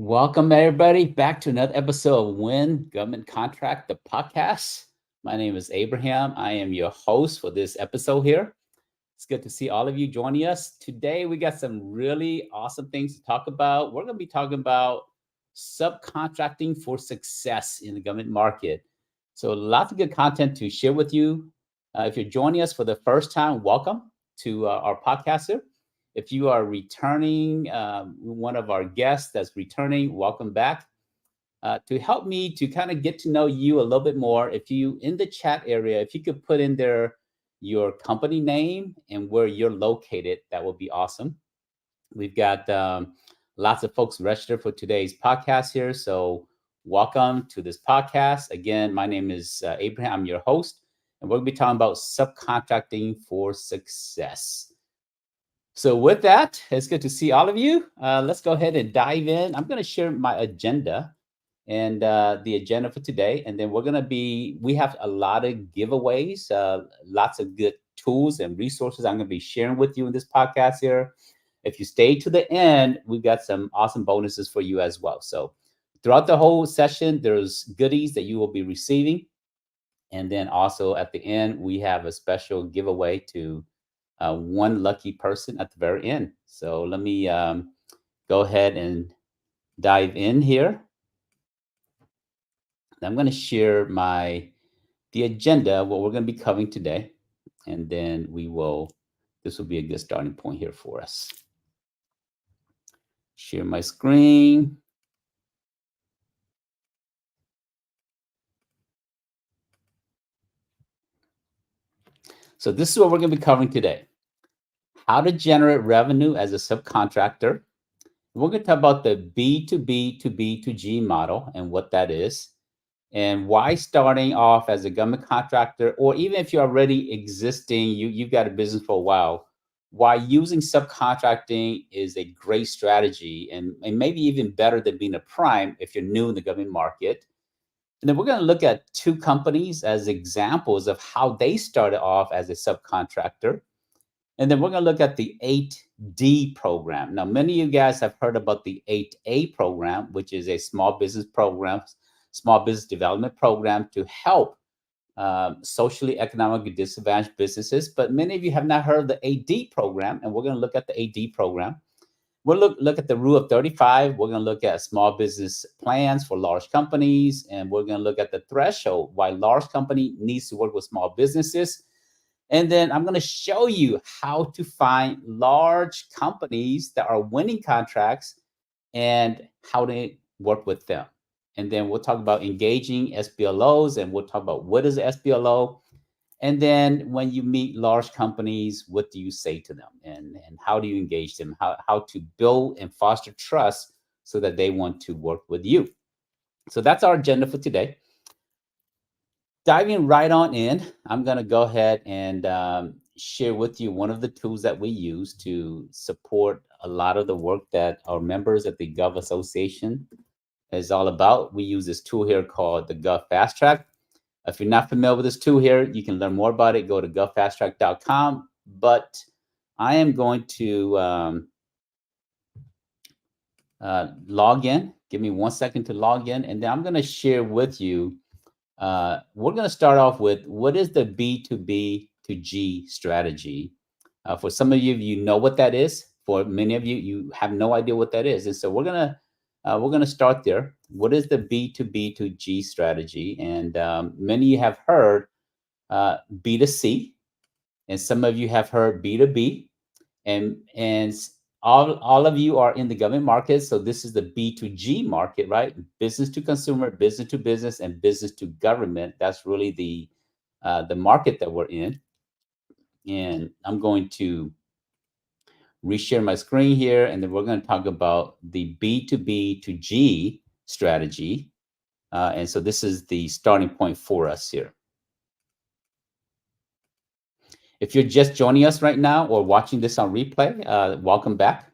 Welcome, everybody, back to another episode of Win Government Contract, the podcast. My name is Abraham. I am your host for this episode here. It's good to see all of you joining us. Today, we got some really awesome things to talk about. We're going to be talking about subcontracting for success in the government market. So, lots of good content to share with you. If you're joining us for the first time, welcome to our podcast here. If you are returning, one of our guests that's returning, welcome back. To help me to kind of get to know you a little bit more, if you in the chat area, if you could put in there your company name and where you're located, that would be awesome. We've got lots of folks registered for today's podcast here. So, welcome to this podcast. Again, my name is Abraham. I'm your host, and we're going to be talking about subcontracting for success. So with that, it's good to see all of you. Let's go ahead and dive in. I'm going to share my agenda and the agenda for today. And then we have a lot of giveaways, lots of good tools and resources I'm going to be sharing with you in this podcast here. If you stay to the end, we've got some awesome bonuses for you as well. So throughout the whole session, there's goodies that you will be receiving. And then also at the end, we have a special giveaway to one lucky person at the very end. So let me go ahead and dive in here. I'm going to share the agenda, what we're going to be covering today, and then this will be a good starting point here for us. Share my screen. So this is what we're going to be covering today. How to generate revenue as a subcontractor. We're going to talk about the B2B to B2G model and what that is, and why starting off as a government contractor, or even if you're already existing, you've got a business for a while, why using subcontracting is a great strategy and maybe even better than being a prime if you're new in the government market. And then we're going to look at two companies as examples of how they started off as a subcontractor. And then we're going to look at the 8D program. Now, many of you guys have heard about the 8A program, which is a small business program, small business development program to help socially economically disadvantaged businesses. But many of you have not heard of the 8D program, and we're going to look at the 8D program. We'll look at the rule of 35. We're going to look at small business plans for large companies, and we're going to look at the threshold, why large company needs to work with small businesses. And then I'm going to show you how to find large companies that are winning contracts and how to work with them. And then we'll talk about engaging SBLOs, and we'll talk about what is SBLO. And then when you meet large companies, what do you say to them, and how do you engage them, how to build and foster trust so that they want to work with you. So that's our agenda for today. Diving right on in, I'm going to go ahead and share with you one of the tools that we use to support a lot of the work that our members at the Gov Association is all about. We use this tool here called the Gov Fast Track. If you're not familiar with this tool here, you can learn more about it. Go to govfasttrack.com. But I am going to log in. Give me 1 second to log in, and then I'm going to share with you. We're going to start off with what is the B2B to G strategy. For some of you, you know what that is. For many of you, you have no idea what that is. And so we're going to start there. What is the B2B to G strategy? And many of you have heard B2C, and some of you have heard B2B, and all of you are in the government market. So this is the B2G market, right? Business to consumer, business to business, and business to government. That's really the market that we're in. And I'm going to reshare my screen here, and then we're going to talk about the B2B to G strategy. And so this is the starting point for us here. If you're just joining us right now or watching this on replay, welcome back.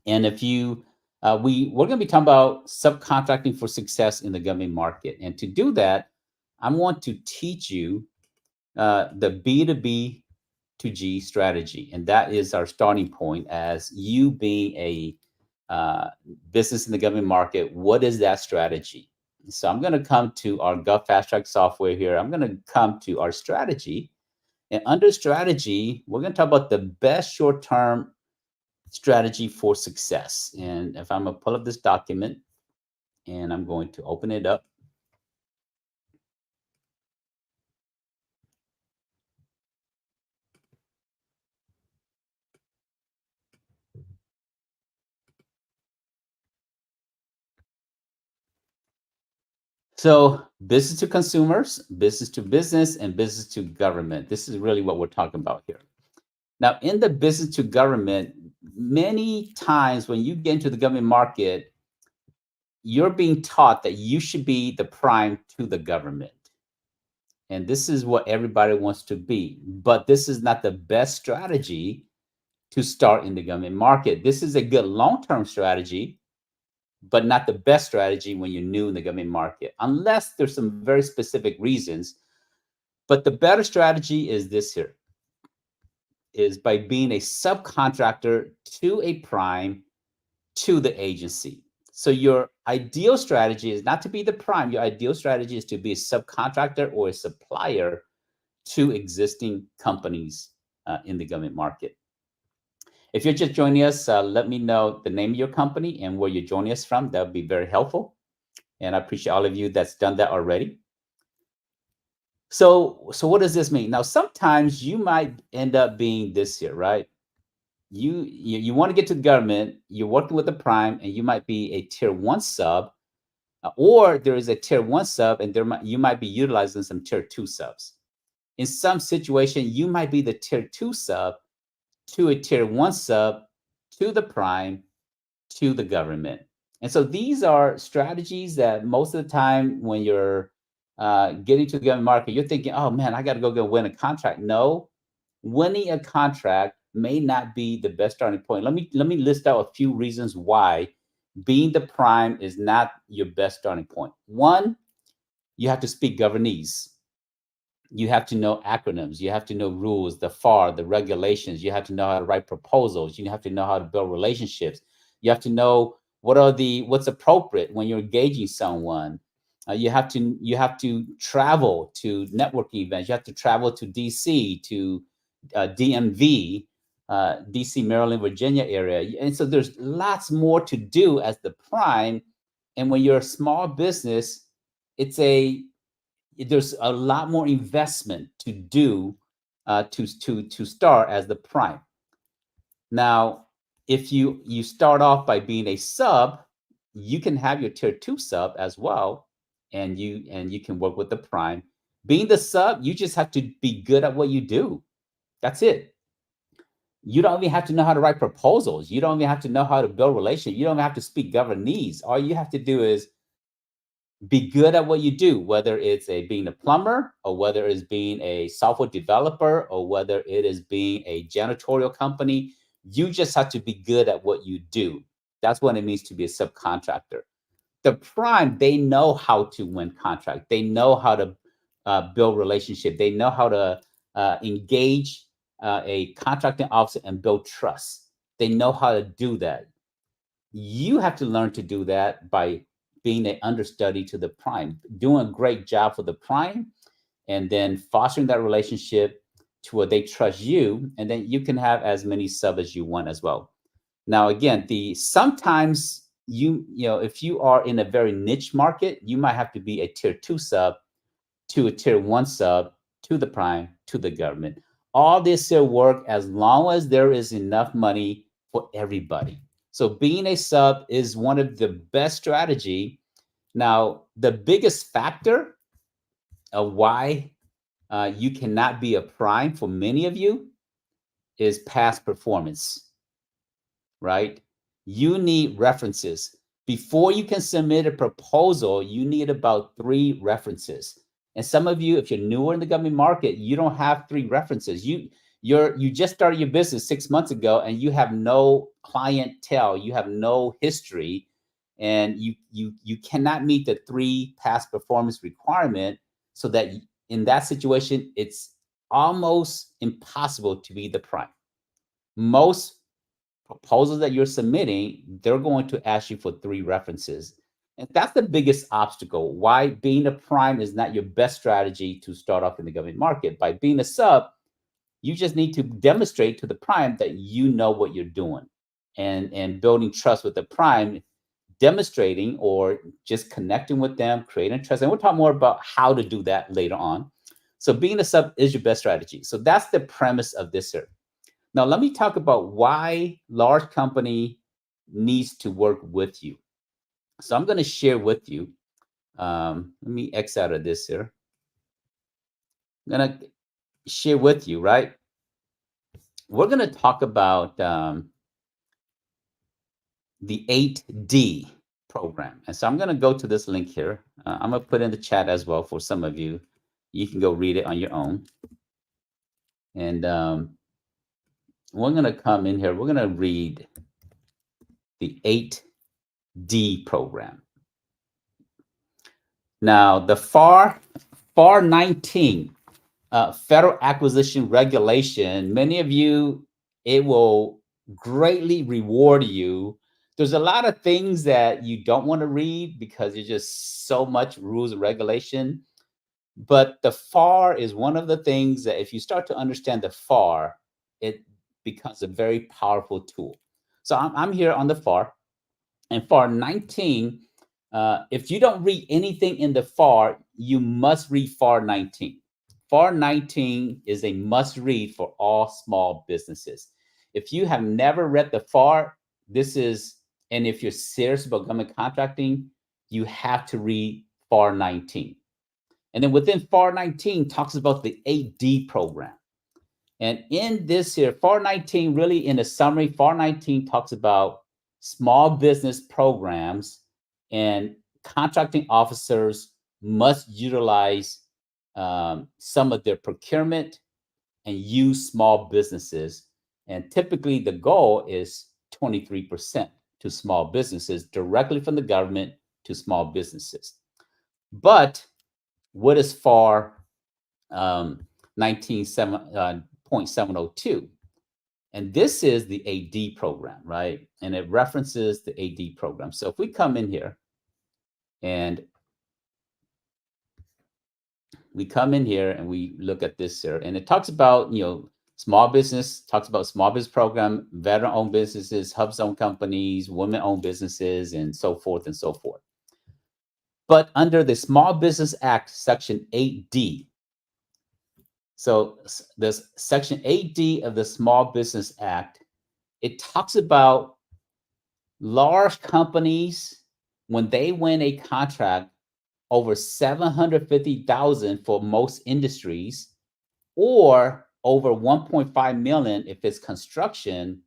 And if you, we're going to be talking about subcontracting for success in the government market. And to do that, I want to teach you the B2B to G strategy. And that is our starting point as you being a uh, business in the government market, what is that strategy? So I'm going to come to our Gov Fast Track software here. I'm going to come to our strategy. And under strategy, we're going to talk about the best short-term strategy for success. And if I'm going to pull up this document and I'm going to open it up. So business to consumers, business to business, and business to government. This is really what we're talking about here. Now, in the business to government, many times when you get into the government market, you're being taught that you should be the prime to the government. And this is what everybody wants to be. But this is not the best strategy to start in the government market. This is a good long-term strategy, but not the best strategy when you're new in the government market, unless there's some very specific reasons. But the better strategy is this here, is by being a subcontractor to a prime to the agency. So your ideal strategy is not to be the prime. Your ideal strategy is to be a subcontractor or a supplier to existing companies in the government market. If you're just joining us, let me know the name of your company and where you're joining us from. That would be very helpful. And I appreciate all of you that's done that already. So what does this mean? Now, sometimes you might end up being this here, right? You want to get to the government, you're working with the prime, and you might be a tier one sub, or there is a tier one sub, and you might be utilizing some tier two subs. In some situation, you might be the tier two sub to a tier one sub to the prime to the government. And so these are strategies that most of the time when you're getting to the government market, you're thinking, oh man, I got to go win a contract. No, winning a contract may not be the best starting point. Let me list out a few reasons why being the prime is not your best starting point. One, you have to speak governese. You have to know acronyms. You have to know rules, the FAR, the regulations. You have to know how to write proposals. You have to know how to build relationships. You have to know what's appropriate when you're engaging someone. You have to travel to networking events. You have to travel to DC, to DMV, DC, Maryland, Virginia area. And so there's lots more to do as the prime. And when you're a small business, there's a lot more investment to do to start as the prime. Now, if you start off by being a sub, you can have your tier two sub as well, and you can work with the prime. Being the sub, you just have to be good at what you do. That's it. You don't even have to know how to write proposals. You don't even have to know how to build relationships. You don't even have to speak governese. All you have to do is be good at what you do, whether it's being a plumber or whether it's being a software developer or whether it is being a janitorial company. You just have to be good at what you do. That's what it means to be a subcontractor. The prime, they know how to win contract. They know how to build relationship. They know how to engage a contracting officer and build trust. They know how to do that. You have to learn to do that by being an understudy to the prime, doing a great job for the prime, and then fostering that relationship to where they trust you, and then you can have as many sub as you want as well. Now, again, sometimes if you are in a very niche market, you might have to be a tier two sub to a tier one sub to the prime to the government. All this will work as long as there is enough money for everybody. So being a sub is one of the best strategy. Now, the biggest factor of why you cannot be a prime for many of you is past performance, right? You need references. Before you can submit a proposal, you need about 3 references. And some of you, if you're newer in the government market, you don't have 3 references. You just started your business 6 months ago and you have no clientele, you have no history, and you cannot meet the 3 past performance requirement. So that in that situation, it's almost impossible to be the prime. Most proposals that you're submitting, they're going to ask you for 3 references. And that's the biggest obstacle. Why being a prime is not your best strategy to start off in the government market. By being a sub, you just need to demonstrate to the prime that you know what you're doing, and building trust with the prime, demonstrating or just connecting with them, creating trust. And we'll talk more about how to do that later on. So being a sub is your best strategy. So that's the premise of this here. Now, let me talk about why large company needs to work with you. So I'm going to share with you. Let me X out of this here. I'm going to share with you, right? We're going to talk about the 8D program. And so I'm going to go to this link here. I'm going to put in the chat as well for some of you. You can go read it on your own. And we're going to come in here. We're going to read the 8D program. Now, the FAR 19 Federal Acquisition Regulation, many of you, it will greatly reward you. There's a lot of things that you don't want to read because there's just so much rules and regulation. But the FAR is one of the things that if you start to understand the FAR, it becomes a very powerful tool. So I'm here on the FAR, and FAR 19, if you don't read anything in the FAR, you must read FAR 19. FAR 19 is a must read for all small businesses. If you have never read the FAR, and if you're serious about government contracting, you have to read FAR 19. And then within FAR 19 talks about the 8D program. And in this here, FAR 19, really in a summary, FAR 19 talks about small business programs, and contracting officers must utilize some of their procurement and use small businesses. And typically the goal is 23% to small businesses, directly from the government to small businesses. But what is FAR 19.702? And this is the AD program, right? And it references the AD program. So if we come in here and we look at this here, and it talks about, small business, talks about small business program, veteran-owned businesses, hub-zone companies, women-owned businesses, and so forth and so forth. But under the Small Business Act, Section 8D, so this Section 8D of the Small Business Act, it talks about large companies, when they win a contract over $750,000 for most industries, or over $1.5 million if it's construction,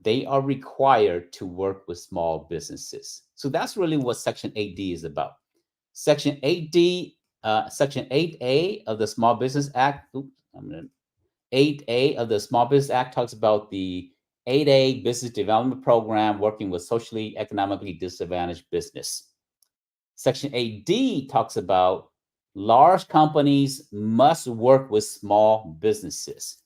they are required to work with small businesses. So that's really what Section 8D is about. Section 8D, Section 8A of the Small Business Act, 8A of the Small Business Act talks about the 8A Business Development Program, working with socially, economically disadvantaged business. Section 8D talks about large companies must work with small businesses.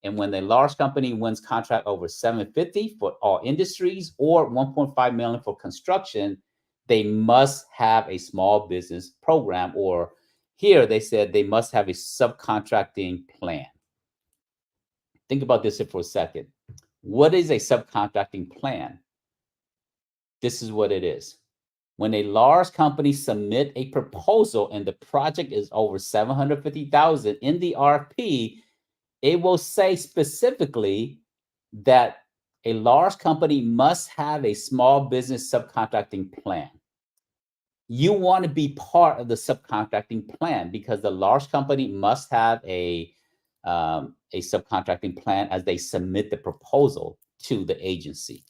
And when a large company wins contract over 750 for all industries or 1.5 million for construction, they must have a small business program, or here they said they must have a subcontracting plan. Think about this for a second. What is a subcontracting plan? This is what it is. When a large company submit a proposal and the project is over 750,000 in the RFP, it will say specifically that a large company must have a small business subcontracting plan. You want to be part of the subcontracting plan because the large company must have a subcontracting plan as they submit the proposal to the agency.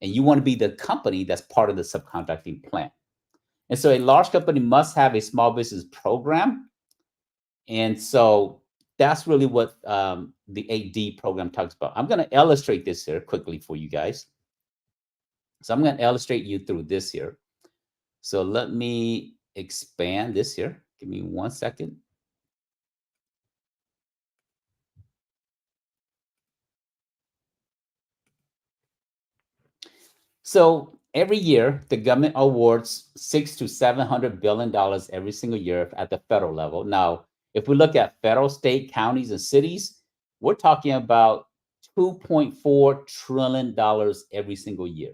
And you want to be the company that's part of the subcontracting plan. And so a large company must have a small business program. And so that's really what the 8D program talks about. I'm going to illustrate this here quickly for you guys. So I'm going to illustrate you through this here. So let me expand this here. Give me 1 second. So every year, the government awards 600 to 700 billion dollars every single year at the federal level. Now, if we look at federal, state, counties, and cities, we're talking about $2.4 trillion every single year.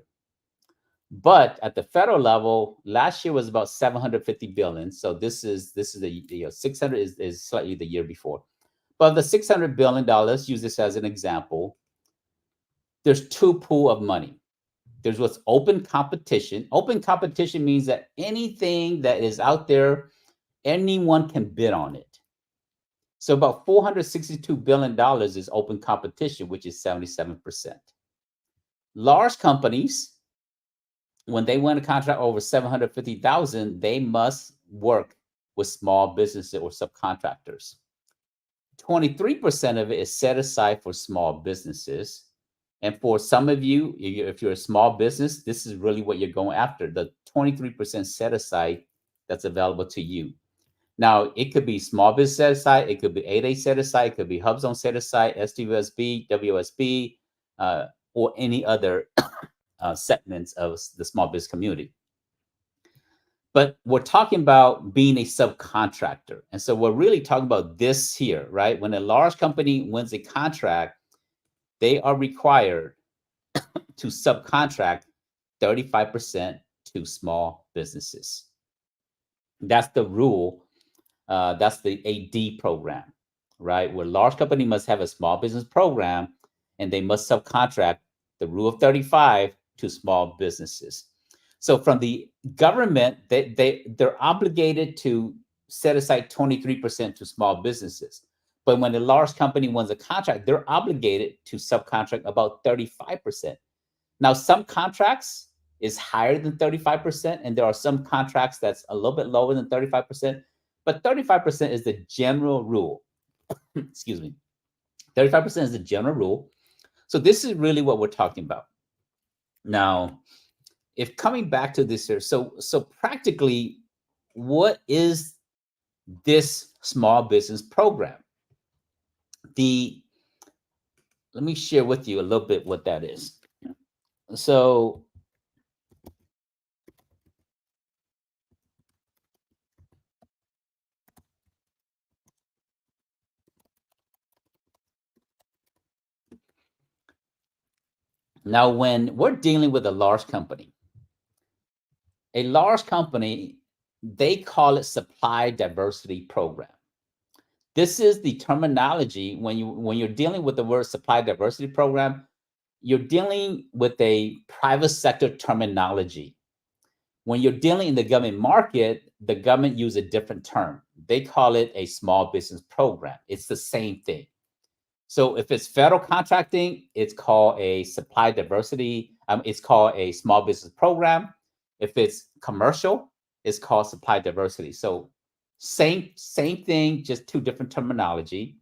But at the federal level, last year was about 750 billion. So this is the 600 is slightly the year before. But the $600 billion, use this as an example. There's two pool of money. There's what's open competition. Open competition means that anything that is out there, anyone can bid on it. So about $462 billion is open competition, which is 77%. Large companies, when they win a contract over 750,000, they must work with small businesses or subcontractors. 23% of it is set aside for small businesses. And for some of you, if you're a small business, this is really what you're going after, the 23% set aside that's available to you. Now, it could be small business set aside, it could be 8A set aside, it could be HubZone set aside, SDUSB, WSB, or any other segments of the small business community. But we're talking about being a subcontractor. And so we're really talking about this here, right? When a large company wins a contract, they are required to subcontract 35% to small businesses. That's the rule. That's the AD program, right? Where large company must have a small business program and they must subcontract the rule of 35 to small businesses. So from the government, they're obligated to set aside 23% to small businesses. But when a large company wins a contract, they're obligated to subcontract about 35%. Now, some contracts is higher than 35%, and there are some contracts that's a little bit lower than 35%, but 35% is the general rule. Excuse me. 35% is the general rule. So this is really what we're talking about. Now, if coming back to this here, so practically, what is this small business program? Let me share with you a little bit what that is. So now when we're dealing with a large company, they call it supply diversity program. This is the terminology when you're dealing with the word supply diversity program, you're dealing with a private sector terminology. When you're dealing in the government market, the government use a different term. They call it a small business program. It's the same thing. So if it's federal contracting, it's called a supply diversity. It's called a small business program. If it's commercial, it's called supply diversity. So same thing, just two different terminology.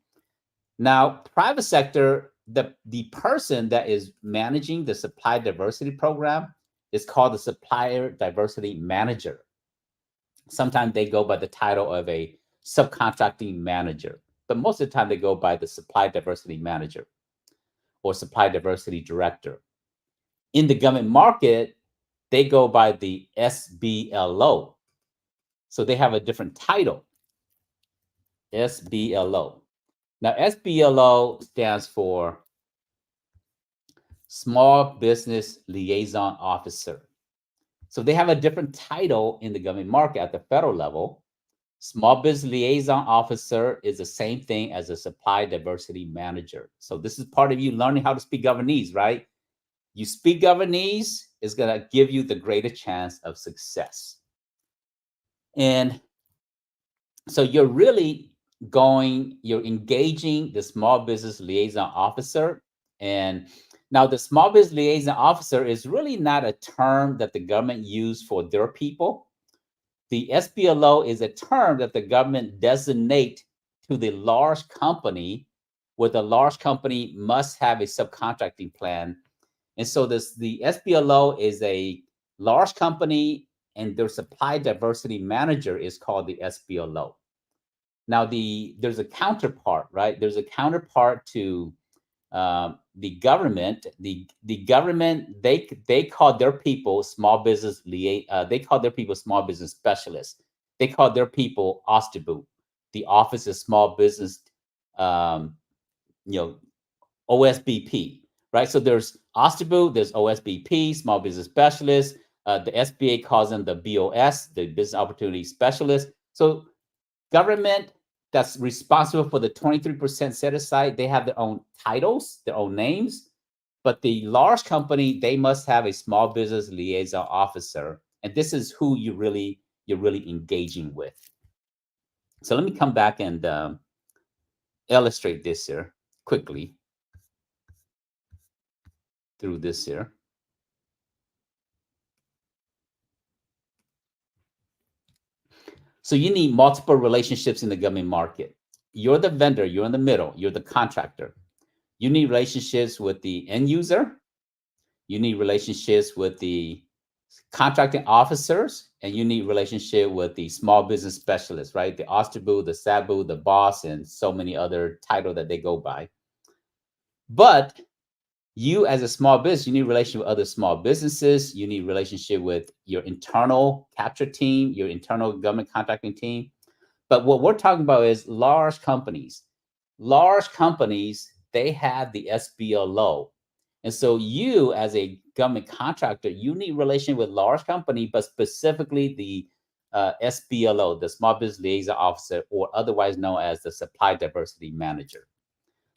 Now, private sector, the person that is managing the supply diversity program is called the supplier diversity manager. Sometimes they go by the title of a subcontracting manager, but most of the time they go by the supply diversity manager or supply diversity director. In the government market, they go by the SBLO. So they have a different title, SBLO. Now, SBLO stands for Small Business Liaison Officer. So they have a different title in the government market at the federal level. Small Business Liaison Officer is the same thing as a Supply Diversity Manager. So this is part of you learning how to speak Governese, right? You speak Governese is going to give you the greater chance of success. And so you're engaging the Small Business Liaison Officer. And now the Small Business Liaison Officer is really not a term that the government used for their people. The SBLO is a term that the government designate to the large company, where the large company must have a subcontracting plan. And so the SBLO is a large company, and their supply diversity manager is called the SBLO. Now, there's a counterpart, right? There's a counterpart to the government, the government, they call their people small business they call their people small business specialists. They call their people OSTBU, the Office of Small Business, um, you know, OSBP, right? So there's OSTBU, there's OSBP, Small Business Specialist. The SBA calls them the BOS, the Business Opportunity Specialist. So government that's responsible for the 23% set aside, they have their own titles, their own names. But the large company, they must have a small business liaison officer. And this is who you're really engaging with. So let me come back and illustrate this here quickly through this here. So you need multiple relationships in the government market. You're the vendor, you're in the middle, you're the contractor. You need relationships with the end user. You need relationships with the contracting officers, and you need relationship with the small business specialists, right? The OSTBU, the SABU, the boss, and so many other titles that they go by. But you as a small business, you need relationship with other small businesses. You need relationship with your internal capture team, your internal government contracting team. But what we're talking about is large companies. Large companies, they have the SBLO. And so you as a government contractor, you need relation with large company, but specifically the SBLO, the Small Business Liaison Officer, or otherwise known as the Supply Diversity Manager.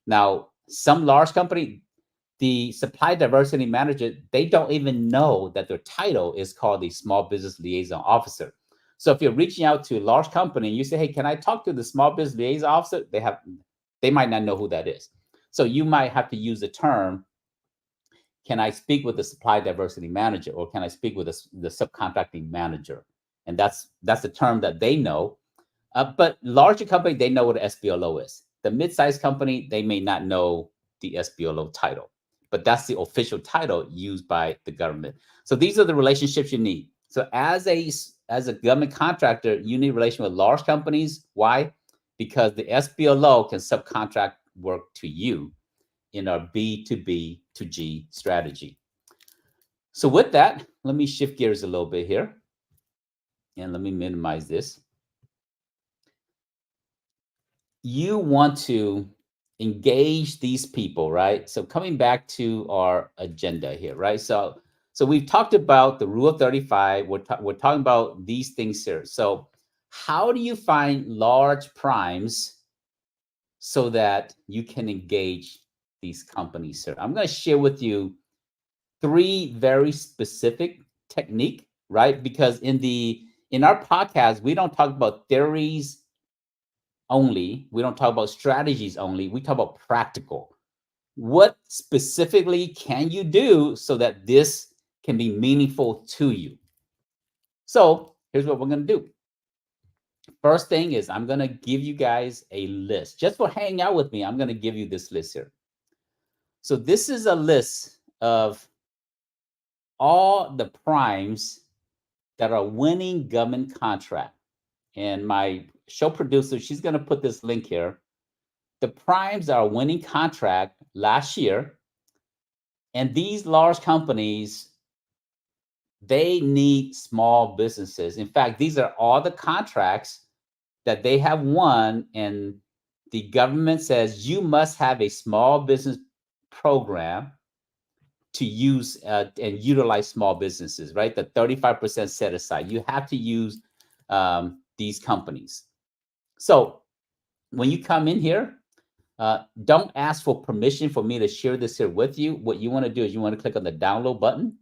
Now, some large company, the Supply Diversity Manager, they don't even know that their title is called the Small Business Liaison Officer. So if you're reaching out to a large company and you say, hey, can I talk to the Small Business Liaison Officer? They might not know who that is. So you might have to use the term, can I speak with the Supply Diversity Manager, or can I speak with the Subcontracting Manager? And that's the term that they know. But larger company, they know what an SBLO is. The mid-sized company, they may not know the SBLO title, but that's the official title used by the government. So these are the relationships you need. So as a government contractor, you need relation with large companies. Why? Because the SBLO can subcontract work to you in our B2B to G strategy. So with that, let me shift gears a little bit here. And let me minimize this. You want to engage these people, right? So coming back to our agenda here, right? So we've talked about the rule of 35. We're talking about these things here. So how do you find large primes so that you can engage these companies here? I'm going to share with you 3 very specific technique, right? Because in our podcast, we don't talk about theories only. We don't talk about strategies only. We talk about practical. What specifically can you do so that this can be meaningful to you? So here's what we're going to do. First thing is I'm going to give you guys a list. Just for hanging out with me, I'm going to give you this list here. So this is a list of all the primes that are winning government contract. And my show producer, she's going to put this link here. The primes are winning contract last year. And these large companies, they need small businesses. In fact, these are all the contracts that they have won. And the government says you must have a small business program to use and utilize small businesses, right? The 35% set aside. You have to use these companies. So when you come in here, don't ask for permission for me to share this here with you. What you want to do is you want to click on the download button.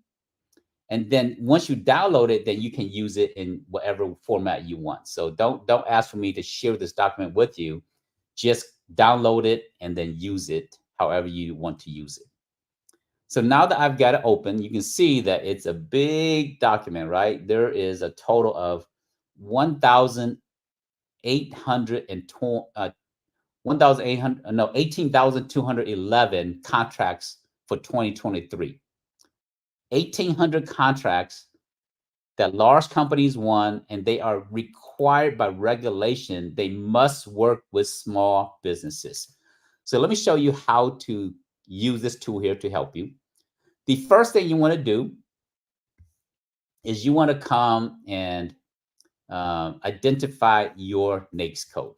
And then once you download it, then you can use it in whatever format you want. So don't ask for me to share this document with you. Just download it and then use it however you want to use it. So now that I've got it open, you can see that it's a big document, right? There is a total of 18,211 contracts for 2023. 1,800 contracts that large companies won, and they are required by regulation. They must work with small businesses. So let me show you how to use this tool here to help you. The first thing you want to do is you want to come and identify your NAICS code.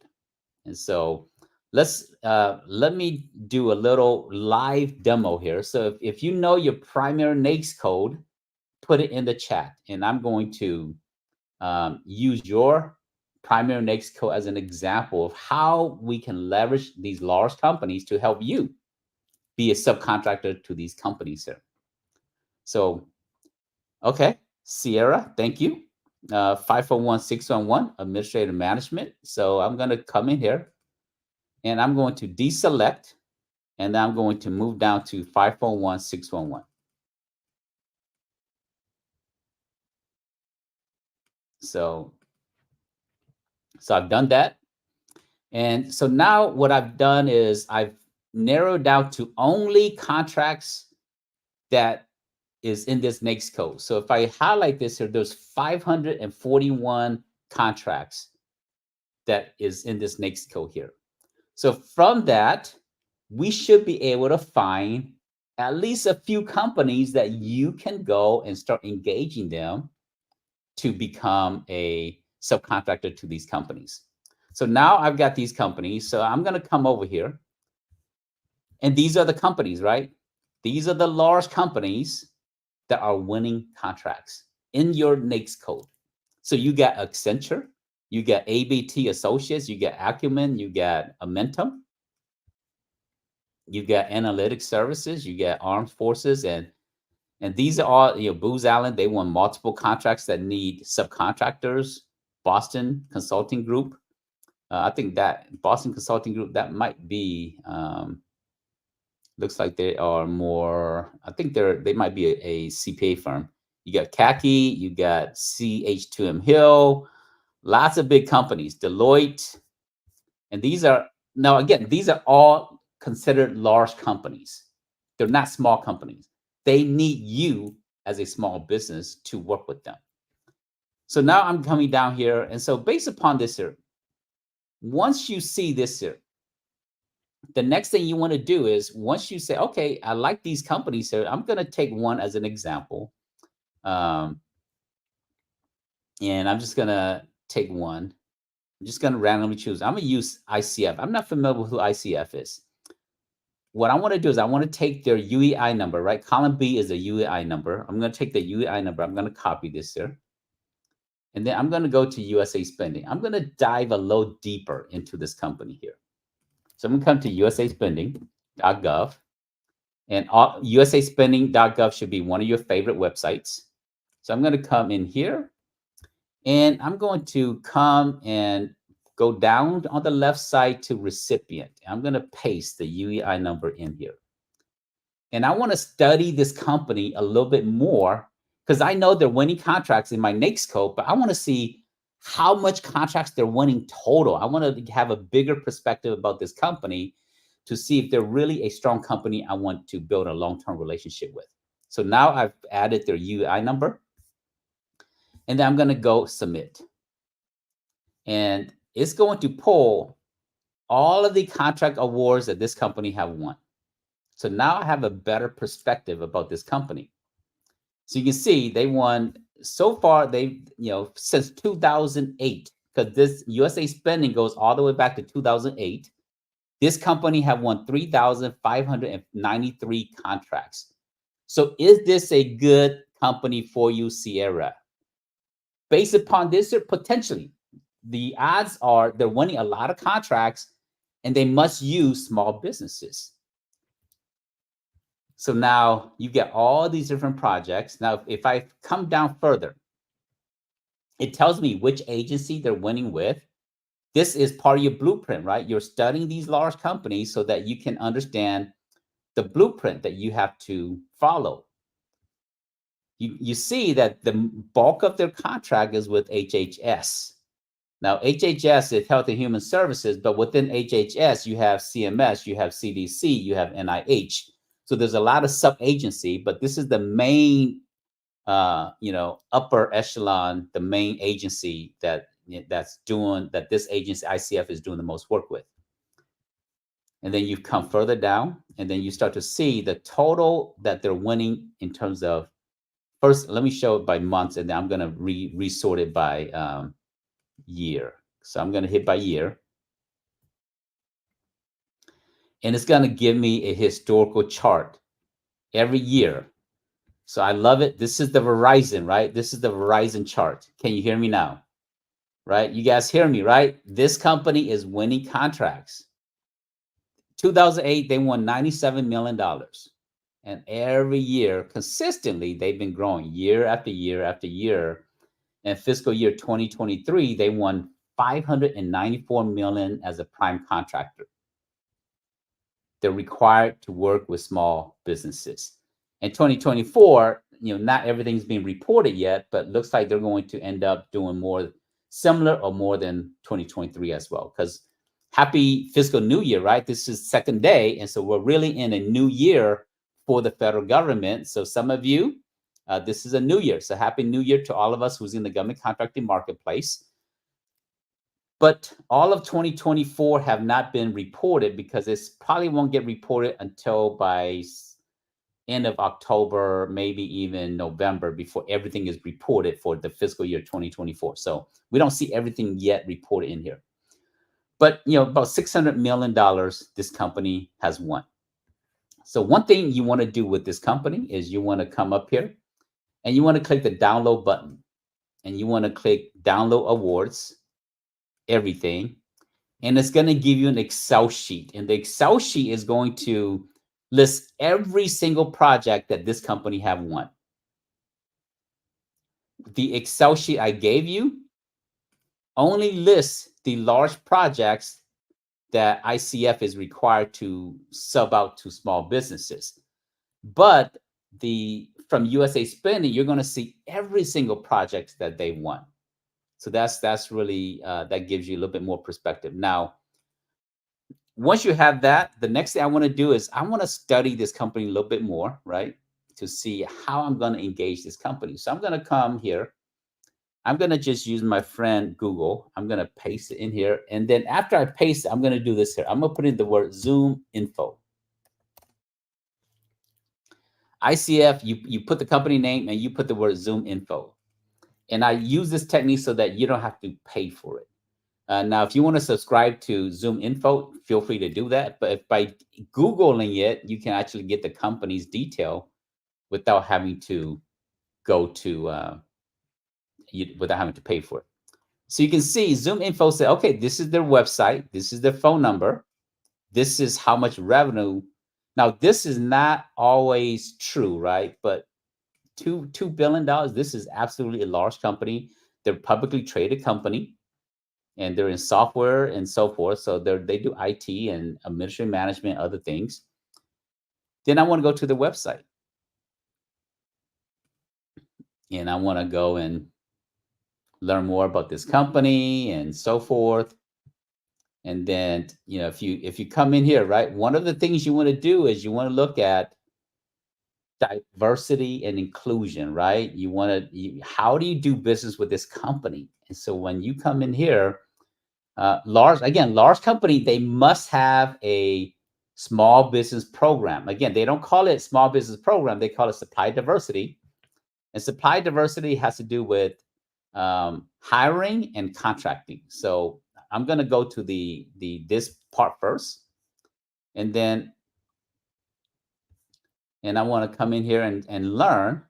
And so let me do a little live demo here. So if you know your primary NAICS code, put it in the chat. And I'm going to use your primary NAICS code as an example of how we can leverage these large companies to help you be a subcontractor to these companies here. So, okay, Sierra, thank you. 541611, Administrative Management. So I'm going to come in here and I'm going to deselect, and then I'm going to move down to 541611. So I've done that. And so now what I've done is I've narrowed down to only contracts that is in this NAICS code. So if I highlight this here, there's 541 contracts that is in this NAICS code here. So from that, we should be able to find at least a few companies that you can go and start engaging them to become a subcontractor to these companies. So now I've got these companies. So I'm going to come over here. And these are the companies, right? These are the large companies that are winning contracts in your NAICS code. So you got Accenture, you got ABT Associates, you got Acumen, you got Amentum, you got Analytic Services, you got Armed Forces, and these are all, Booz Allen, they won multiple contracts that need subcontractors. Boston Consulting Group, I think that Boston Consulting Group, that might be, looks like they are more, I think they might be a CPA firm. You got CACI, you got CH2M Hill, lots of big companies, Deloitte. And these are, now again, these are all considered large companies. They're not small companies. They need you as a small business to work with them. So now I'm coming down here. And so based upon this here, once you see this here, the next thing you want to do is once you say, okay, I like these companies here, I'm going to take one as an example. And I'm just going to take one. I'm just going to randomly choose. I'm going to use ICF. I'm not familiar with who ICF is. What I want to do is I want to take their UEI number, right? Column B is the UEI number. I'm going to take the UEI number. I'm going to copy this here. And then I'm going to go to USA Spending. I'm going to dive a little deeper into this company here. So I'm going to come to usaspending.gov. And usaspending.gov should be one of your favorite websites. So I'm going to come in here. And I'm going to come and go down on the left side to recipient. I'm going to paste the UEI number in here. And I want to study this company a little bit more because I know they're winning contracts in my NAICS code, but I want to see how much contracts they're winning total. I want to have a bigger perspective about this company to see if they're really a strong company I want to build a long-term relationship with. So now I've added their UEI number. And then I'm going to go submit. And it's going to pull all of the contract awards that this company have won. So now I have a better perspective about this company. So you can see they won so far, since 2008, because this USA Spending goes all the way back to 2008. This company have won 3,593 contracts. So is this a good company for you, Sierra? Based upon this, potentially, the odds are they're winning a lot of contracts and they must use small businesses. So now you get all these different projects. Now, if I come down further, it tells me which agency they're winning with. This is part of your blueprint, right? You're studying these large companies so that you can understand the blueprint that you have to follow. You see that the bulk of their contract is with HHS. Now, HHS is Health and Human Services, but within HHS, you have CMS, you have CDC, you have NIH. So there's a lot of sub-agency, but this is the main, upper echelon, the main agency that this agency ICF is doing the most work with. And then you come further down, and then you start to see the total that they're winning in terms of, first, let me show it by months, and then I'm going to resort it by year. So I'm going to hit by year. And it's going to give me a historical chart every year. So I love it. This is the Verizon, right? This is the Verizon chart. Can you hear me now? Right? You guys hear me, right? This company is winning contracts. 2008, they won $97 million. And every year, consistently, they've been growing year after year after year. And fiscal year 2023, they won $594 million as a prime contractor. They're required to work with small businesses. In 2024, not everything's being reported yet, but looks like they're going to end up doing more similar or more than 2023 as well. Because happy fiscal new year, right? This is second day. And so we're really in a new year for the federal government. So some of you, this is a new year. So happy new year to all of us who's in the government contracting marketplace. But all of 2024 have not been reported because it probably won't get reported until by end of October, maybe even November, before everything is reported for the fiscal year 2024. So we don't see everything yet reported in here. But about $600 million this company has won. So one thing you want to do with this company is you want to come up here and you want to click the download button, and you want to click download awards, everything. And it's going to give you an Excel sheet. And the Excel sheet is going to list every single project that this company have won. The Excel sheet I gave you only lists the large projects that ICF is required to sub out to small businesses. But from USA Spending, you're going to see every single project that they won. So that's really, that gives you a little bit more perspective. Now, once you have that, the next thing I want to do is I want to study this company a little bit more, right? To see how I'm going to engage this company. So I'm going to come here. I'm going to just use my friend Google. I'm going to paste it in here. And then after I paste it, I'm going to do this here. I'm going to put in the word Zoom info. ICF, you put the company name and you put the word Zoom info. And I use this technique so that you don't have to pay for it. Now, if you want to subscribe to Zoom Info, feel free to do that. But if by Googling it, you can actually get the company's detail without having to go to, without having to pay for it. So you can see Zoom Info say, okay, this is their website. This is their phone number. This is how much revenue. Now, this is not always true, right? But $2 billion, this is absolutely a large company. They're a publicly traded company. And they're in software and so forth. So they do IT and administrative management, other things. Then I want to go to the website. And I want to go and learn more about this company and so forth. And then, if you come in here, right, one of the things you want to do is you want to look at diversity and inclusion, right? You want to, how do you do business with this company? And so when you come in here, large company, they must have a small business program. Again, they don't call it small business program. They call it supply diversity. And supply diversity has to do with hiring and contracting. So I'm going to go to this part first. And I want to come in here and learn.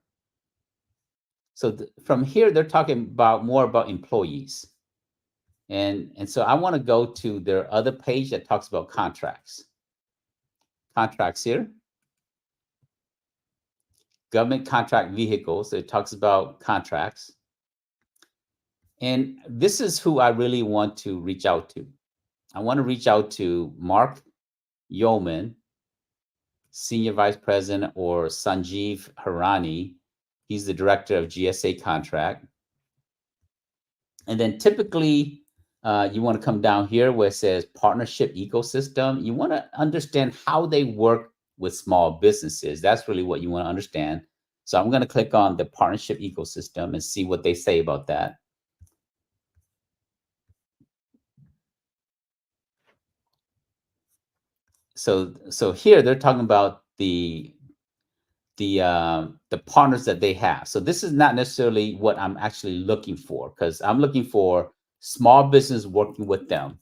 So from here, they're talking more about employees. And so I want to go to their other page that talks about contracts. Contracts here. Government contract vehicles. So it talks about contracts. And this is who I really want to reach out to. I want to reach out to Mark Yeoman, Senior Vice President, or Sanjeev Harani. He's the Director of GSA Contract. And then typically, you want to come down here where it says partnership ecosystem. You want to understand how they work with small businesses. That's really what you want to understand. So I'm going to click on the partnership ecosystem and see what they say about that. so here they're talking about the partners that they have. So this is not necessarily what I'm actually looking for, because I'm looking for small business working with them,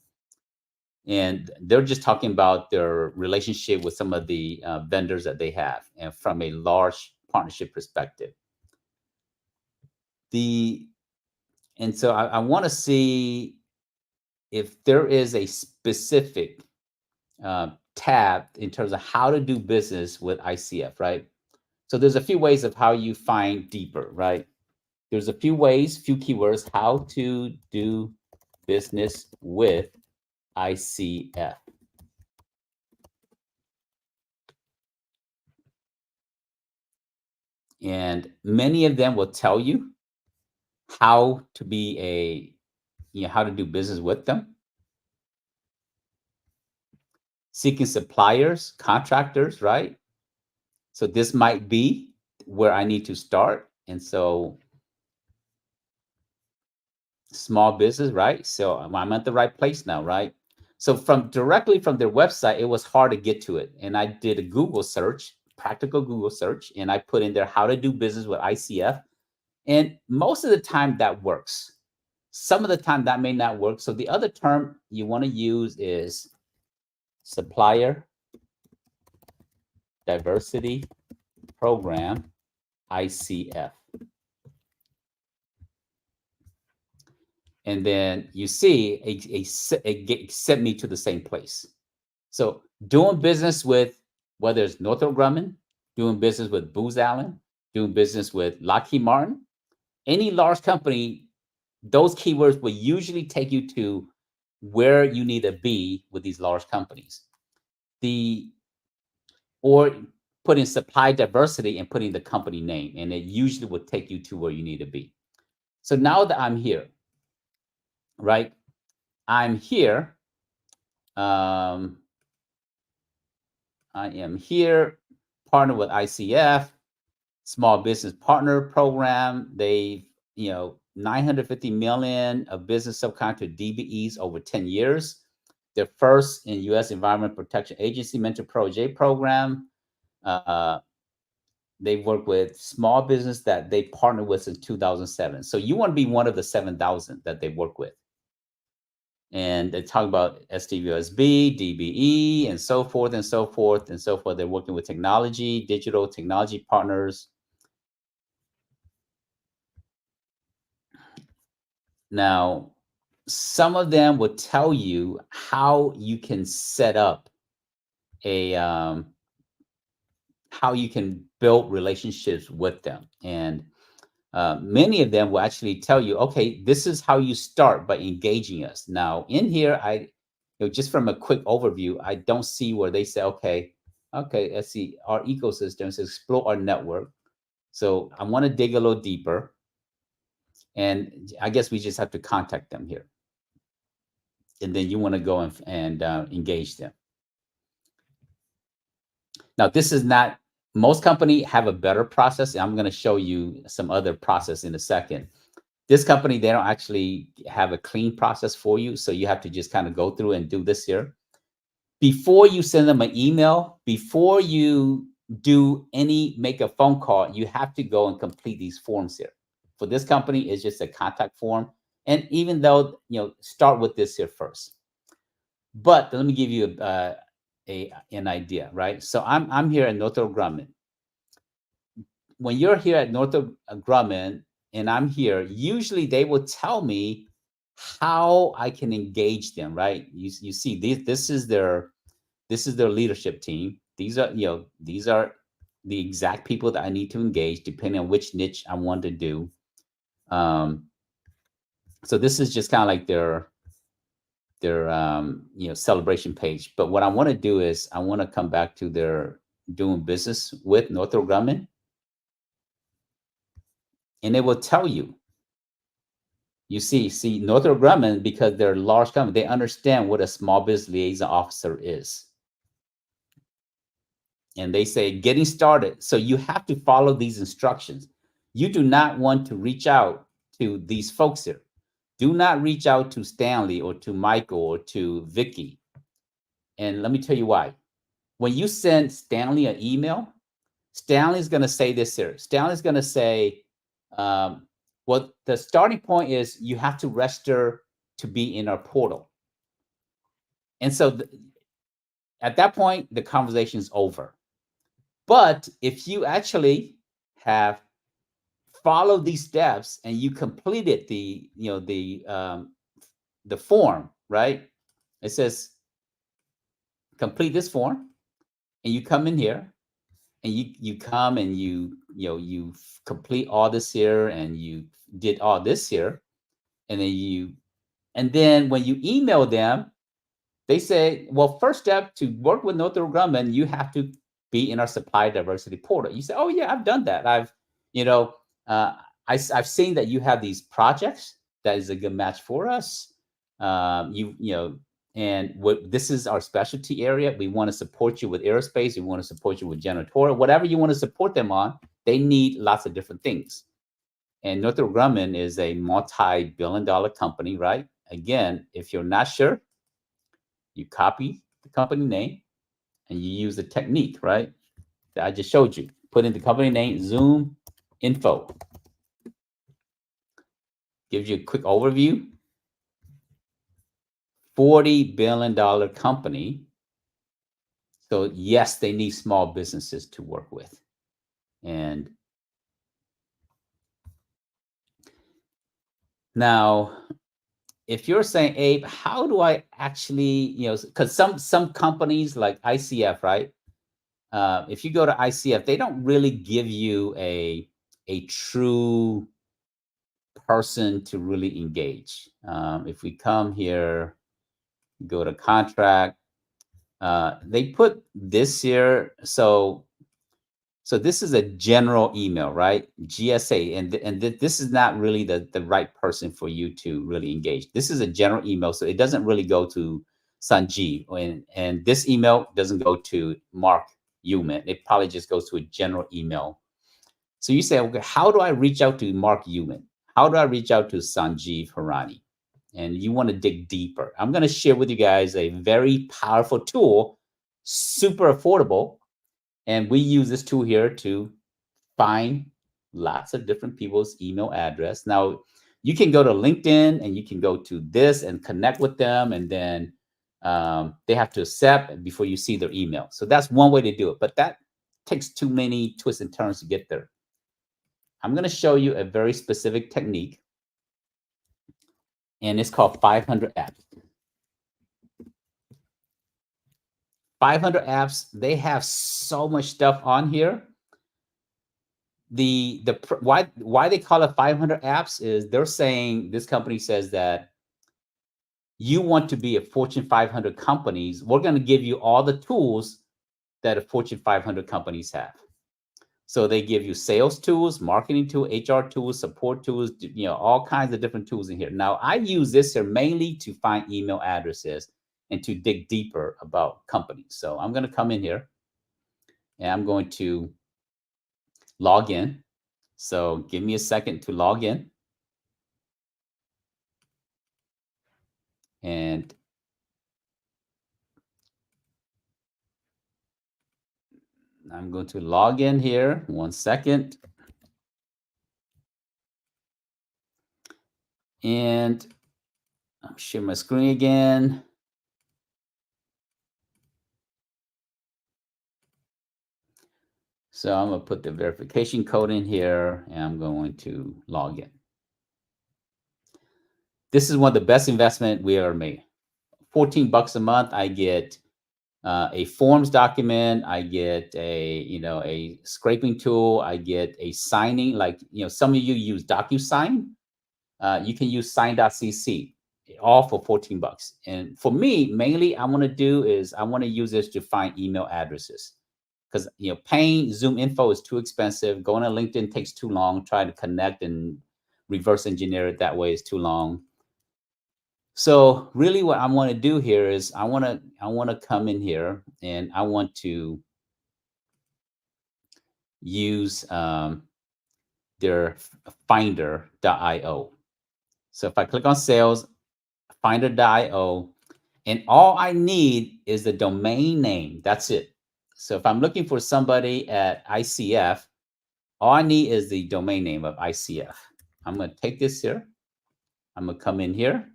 and they're just talking about their relationship with some of the vendors that they have, and from a large partnership perspective. The and so I want to see if there is a specific tab in terms of how to do business with ICF, right? So there's a few ways of how you find deeper, right? There's a few ways, few keywords, how to do business with ICF. And many of them will tell you how to be how to do business with them. Seeking suppliers, contractors, right? So this might be where I need to start. And so small business, right? So I'm at the right place now, right? So from directly from their website, it was hard to get to it. And I did a Google search, practical Google search, and I put in there how to do business with ICF. And most of the time that works. Some of the time that may not work. So the other term you want to use is supplier diversity program, ICF. And then you see it sent me to the same place. So doing business with, whether it's Northrop Grumman, doing business with Booz Allen, doing business with Lockheed Martin, any large company, those keywords will usually take you to where you need to be with these large companies. Or putting supply diversity and putting the company name, and it usually will take you to where you need to be. So now that I'm here, right? I'm here. I am here, partner with ICF, Small Business Partner Program. They, 950 million of business subcontractor DBEs over 10 years. They're first in U.S. Environment Protection Agency Mentor Project Program. They work with small business that they partnered with in 2007. So you want to be one of the 7,000 that they work with. And they talk about STVSB, DBE, and so forth and so forth and so forth. They're working with technology, digital technology partners. Now, some of them will tell you how you can set up how you can build relationships with them. And many of them will actually tell you, okay, this is how you start by engaging us. Now, in here, just from a quick overview, I don't see where they say, okay, let's see, our ecosystems, explore our network. So I want to dig a little deeper. And I guess we just have to contact them here. And then you want to go and engage them. Now, this is not, most companies have a better process. And I'm going to show you some other process in a second. This company, they don't actually have a clean process for you. So you have to just kind of go through and do this here. Before you send them an email, before you make a phone call, you have to go and complete these forms here. For this company, it's just a contact form. And even though, start with this here first. But let me give you an idea, right? So I'm here at Northrop Grumman. When you're here at Northrop Grumman and I'm here, usually they will tell me how I can engage them, right? You see, this is their leadership team. These are the exact people that I need to engage depending on which niche I want to do. So this is just kind of like their celebration page. But what I want to do is I want to come back to their doing business with Northrop Grumman. And it will tell you. You see Northrop Grumman, because they're a large company, they understand what a small business liaison officer is. And they say getting started. So you have to follow these instructions. You do not want to reach out to these folks here. Do not reach out to Stanley or to Michael or to Vicky. And let me tell you why. when you send Stanley an email, Stanley's going to say this here. Stanley's going to say, well, the starting point is you have to register to be in our portal. And so at that point, the conversation is over. But if you actually have followed these steps and you completed the form, right? It says complete this form, and you come in here, and you come and you complete all this here, and you did all this here, and then when you email them, they say, well, first step to work with Northrop Grumman, you have to be in our supply diversity portal. You say, oh yeah, I've done that. You know, I've seen that you have these projects that is a good match for us. And this is our specialty area. We want to support you with aerospace. We want to support you with janitorial, whatever you want to support them on. They need lots of different things. And Northrop Grumman is a multi-billion-dollar company, right? Again, if you're not sure, you copy the company name and you use the technique, right, that I just showed you. Put in the company name, Zoom info. Gives you a quick overview. $40 billion company. So yes, they need small businesses to work with. And now, if you're saying, Abe, how do I actually, because some companies like ICF, right? If you go to ICF, they don't really give you a true person to really engage. If we come here, go to contract, they put this here. So this is a general email, right? GSA, and this is not really the right person for you to really engage. This is a general email, so it doesn't really go to Sanjeev, and this email doesn't go to Mark Human. It probably just goes to a general email. So you say, okay, how do I reach out to Mark Human? How do I reach out to Sanjeev Hirani? And you want to dig deeper. I'm going to share with you guys a very powerful tool, super affordable. And we use this tool here to find lots of different people's email address. Now, you can go to LinkedIn and you can go to this and connect with them. And then they have to accept before you see their email. So that's one way to do it. But that takes too many twists and turns to get there. I'm going to show you a very specific technique. And it's called 500 apps. 500 apps, they have so much stuff on here. Why they call it 500 apps is they're saying, this company says that you want to be a Fortune 500 companies. We're going to give you all the tools that a Fortune 500 companies have. So they give you sales tools, marketing tools, HR tools, support tools, all kinds of different tools in here. Now, I use this here mainly to find email addresses and to dig deeper about companies. So I'm going to come in here and I'm going to log in. So give me a second to log in. And I'm going to log in here. 1 second. And I'll share my screen again. So I'm going to put the verification code in here and I'm going to log in. This is one of the best investments we ever made. $14 a month, I get a forms document, I get a scraping tool, I get a signing, like some of you use DocuSign. You can use sign.cc, all for $14. And for me, mainly I want to use this to find email addresses. Because paying Zoom info is too expensive. Going to LinkedIn takes too long. Trying to connect and reverse engineer it that way is too long. So really what I want to do here is I want to come in here and I want to use their finder.io. So if I click on sales, finder.io, and all I need is the domain name. That's it. So if I'm looking for somebody at ICF, all I need is the domain name of ICF. I'm going to take this here. I'm going to come in here.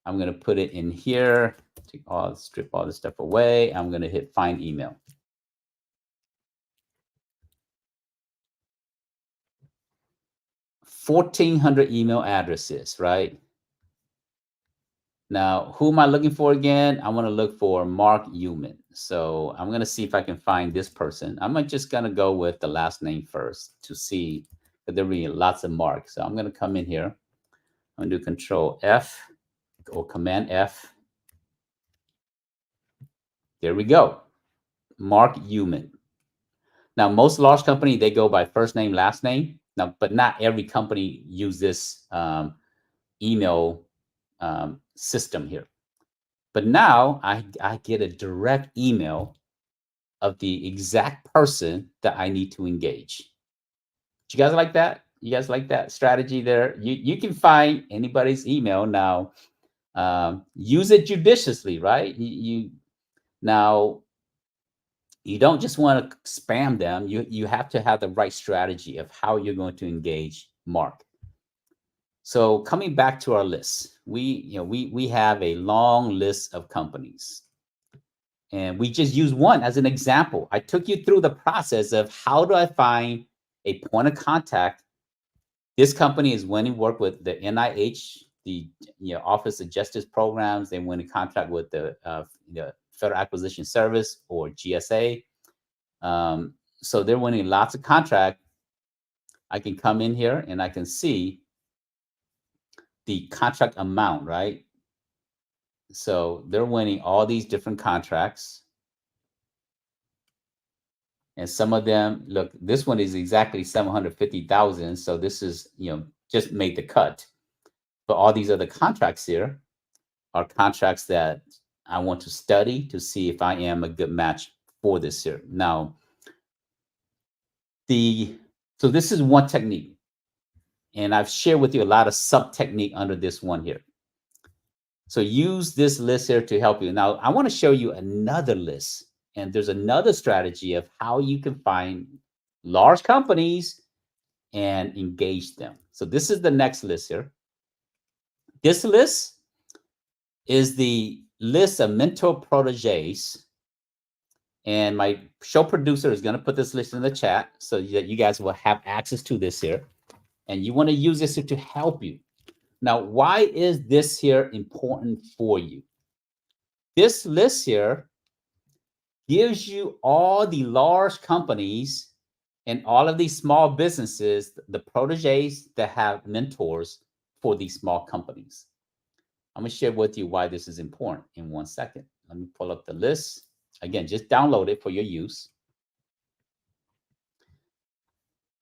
I'm going to put it in here. Strip all this stuff away. I'm going to hit find email. 1,400 email addresses, right? Now, who am I looking for again? I want to look for Mark Human. So I'm going to see if I can find this person. I'm just going to go with the last name first to see, but there will be lots of Mark. So I'm going to come in here. I'm going to do Control F or Command F. There we go. Mark Human. Now, most large company, they go by first name, last name. Now, but not every company use this email system here. But now I get a direct email of the exact person that I need to engage. Do you guys like that? You guys like that strategy there? You can find anybody's email now. Use it judiciously, right? Now you don't just want to spam them. You have to have the right strategy of how you're going to engage Mark. So coming back to our list, we have a long list of companies. And we just use one as an example. I took you through the process of how do I find a point of contact. This company is winning work with the NIH, the Office of Justice Programs. They win a contract with the Federal Acquisition Service or GSA. So they're winning lots of contract. I can come in here and I can see the contract amount, right? So they're winning all these different contracts. And some of them, look, this one is exactly 750,000. So this is, just made the cut. But all these other contracts here are contracts that I want to study to see if I am a good match for this here. Now, so this is one technique. And I've shared with you a lot of sub technique under this one here. So use this list here to help you. Now, I want to show you another list. And there's another strategy of how you can find large companies and engage them. So this is the next list here. This list is the list of mentor proteges. And my show producer is going to put this list in the chat so that you guys will have access to this here. And you want to use this to help you. Now, why is this here important for you? This list here gives you all the large companies and all of these small businesses, the proteges that have mentors for these small companies. I'm going to share with you why this is important in 1 second. Let me pull up the list. Again, just download it for your use.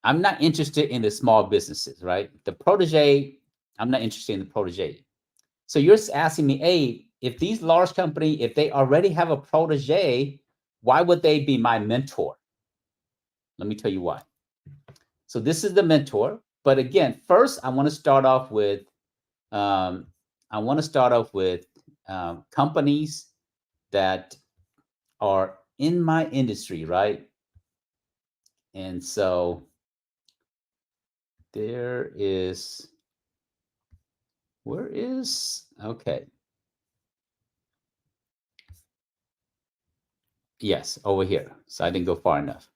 I'm not interested in the small businesses, right? The protege, I'm not interested in the protege. So you're asking me, hey, if these large companies, if they already have a protege, why would they be my mentor? Let me tell you why. So this is the mentor. But again, first, I want to start off with companies that are in my industry, right? And so okay. Yes, over here. So I didn't go far enough.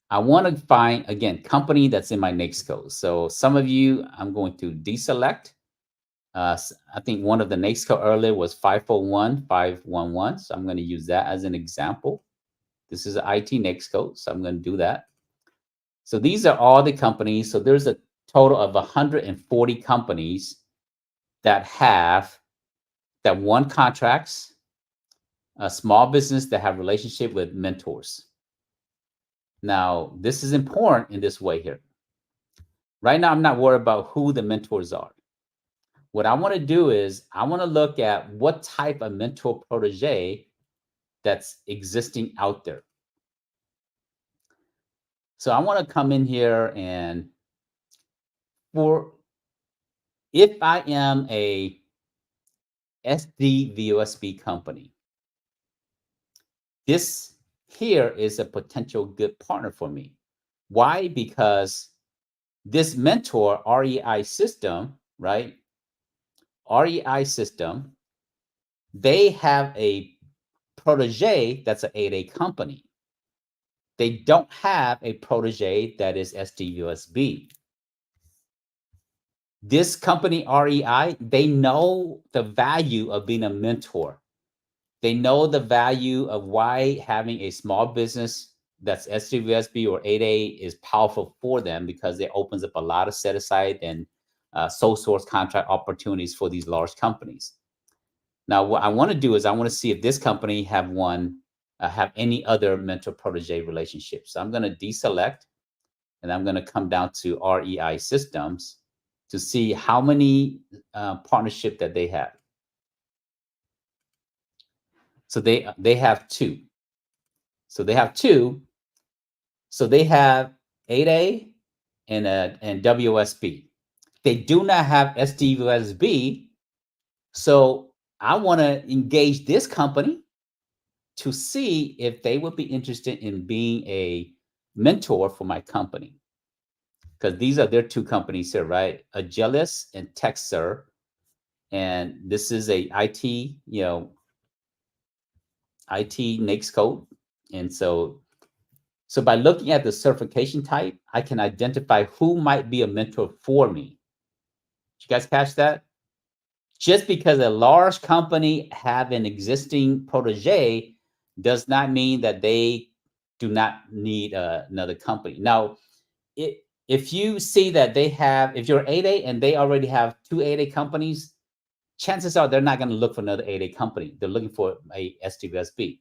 I want to find, again, company that's in my NAICS code. So some of you, I'm going to deselect. I think one of the NAICS code earlier was 541-511. So I'm going to use that as an example. This is an IT NAICS code. So I'm going to do that. So these are all the companies. So there's a total of 140 companies that won contracts, a small business that have relationship with mentors. Now, this is important in this way here. Right now, I'm not worried about who the mentors are. What I want to do is I want to look at what type of mentor protege that's existing out there. So I want to come in here and if I am a SD VOSB company, this here is a potential good partner for me. Why? Because this mentor REI system, right? REI system, they have a protege that's an 8A company. They don't have a protege that is SDUSB. This company, REI, they know the value of being a mentor. They know the value of why having a small business that's SDUSB or 8A is powerful for them, because it opens up a lot of set aside and sole source contract opportunities for these large companies. Now, what I want to do is I want to see if this company have any other mentor protege relationships. So I'm going to deselect, and I'm going to come down to REI systems to see how many partnership that they have. So they have two. So they have two. So they have 8A and WSB. They do not have SDUSB. So I want to engage this company to see if they would be interested in being a mentor for my company. Because these are their two companies here, right? Agilis and Texer. And this is a IT, IT NAICS code. And so by looking at the certification type, I can identify who might be a mentor for me. Did you guys catch that? Just because a large company have an existing protege does not mean that they do not need another company. Now, if you see that they have, if you're 8A and they already have two 8A companies, chances are they're not going to look for another 8A company. They're looking for a SDUSB.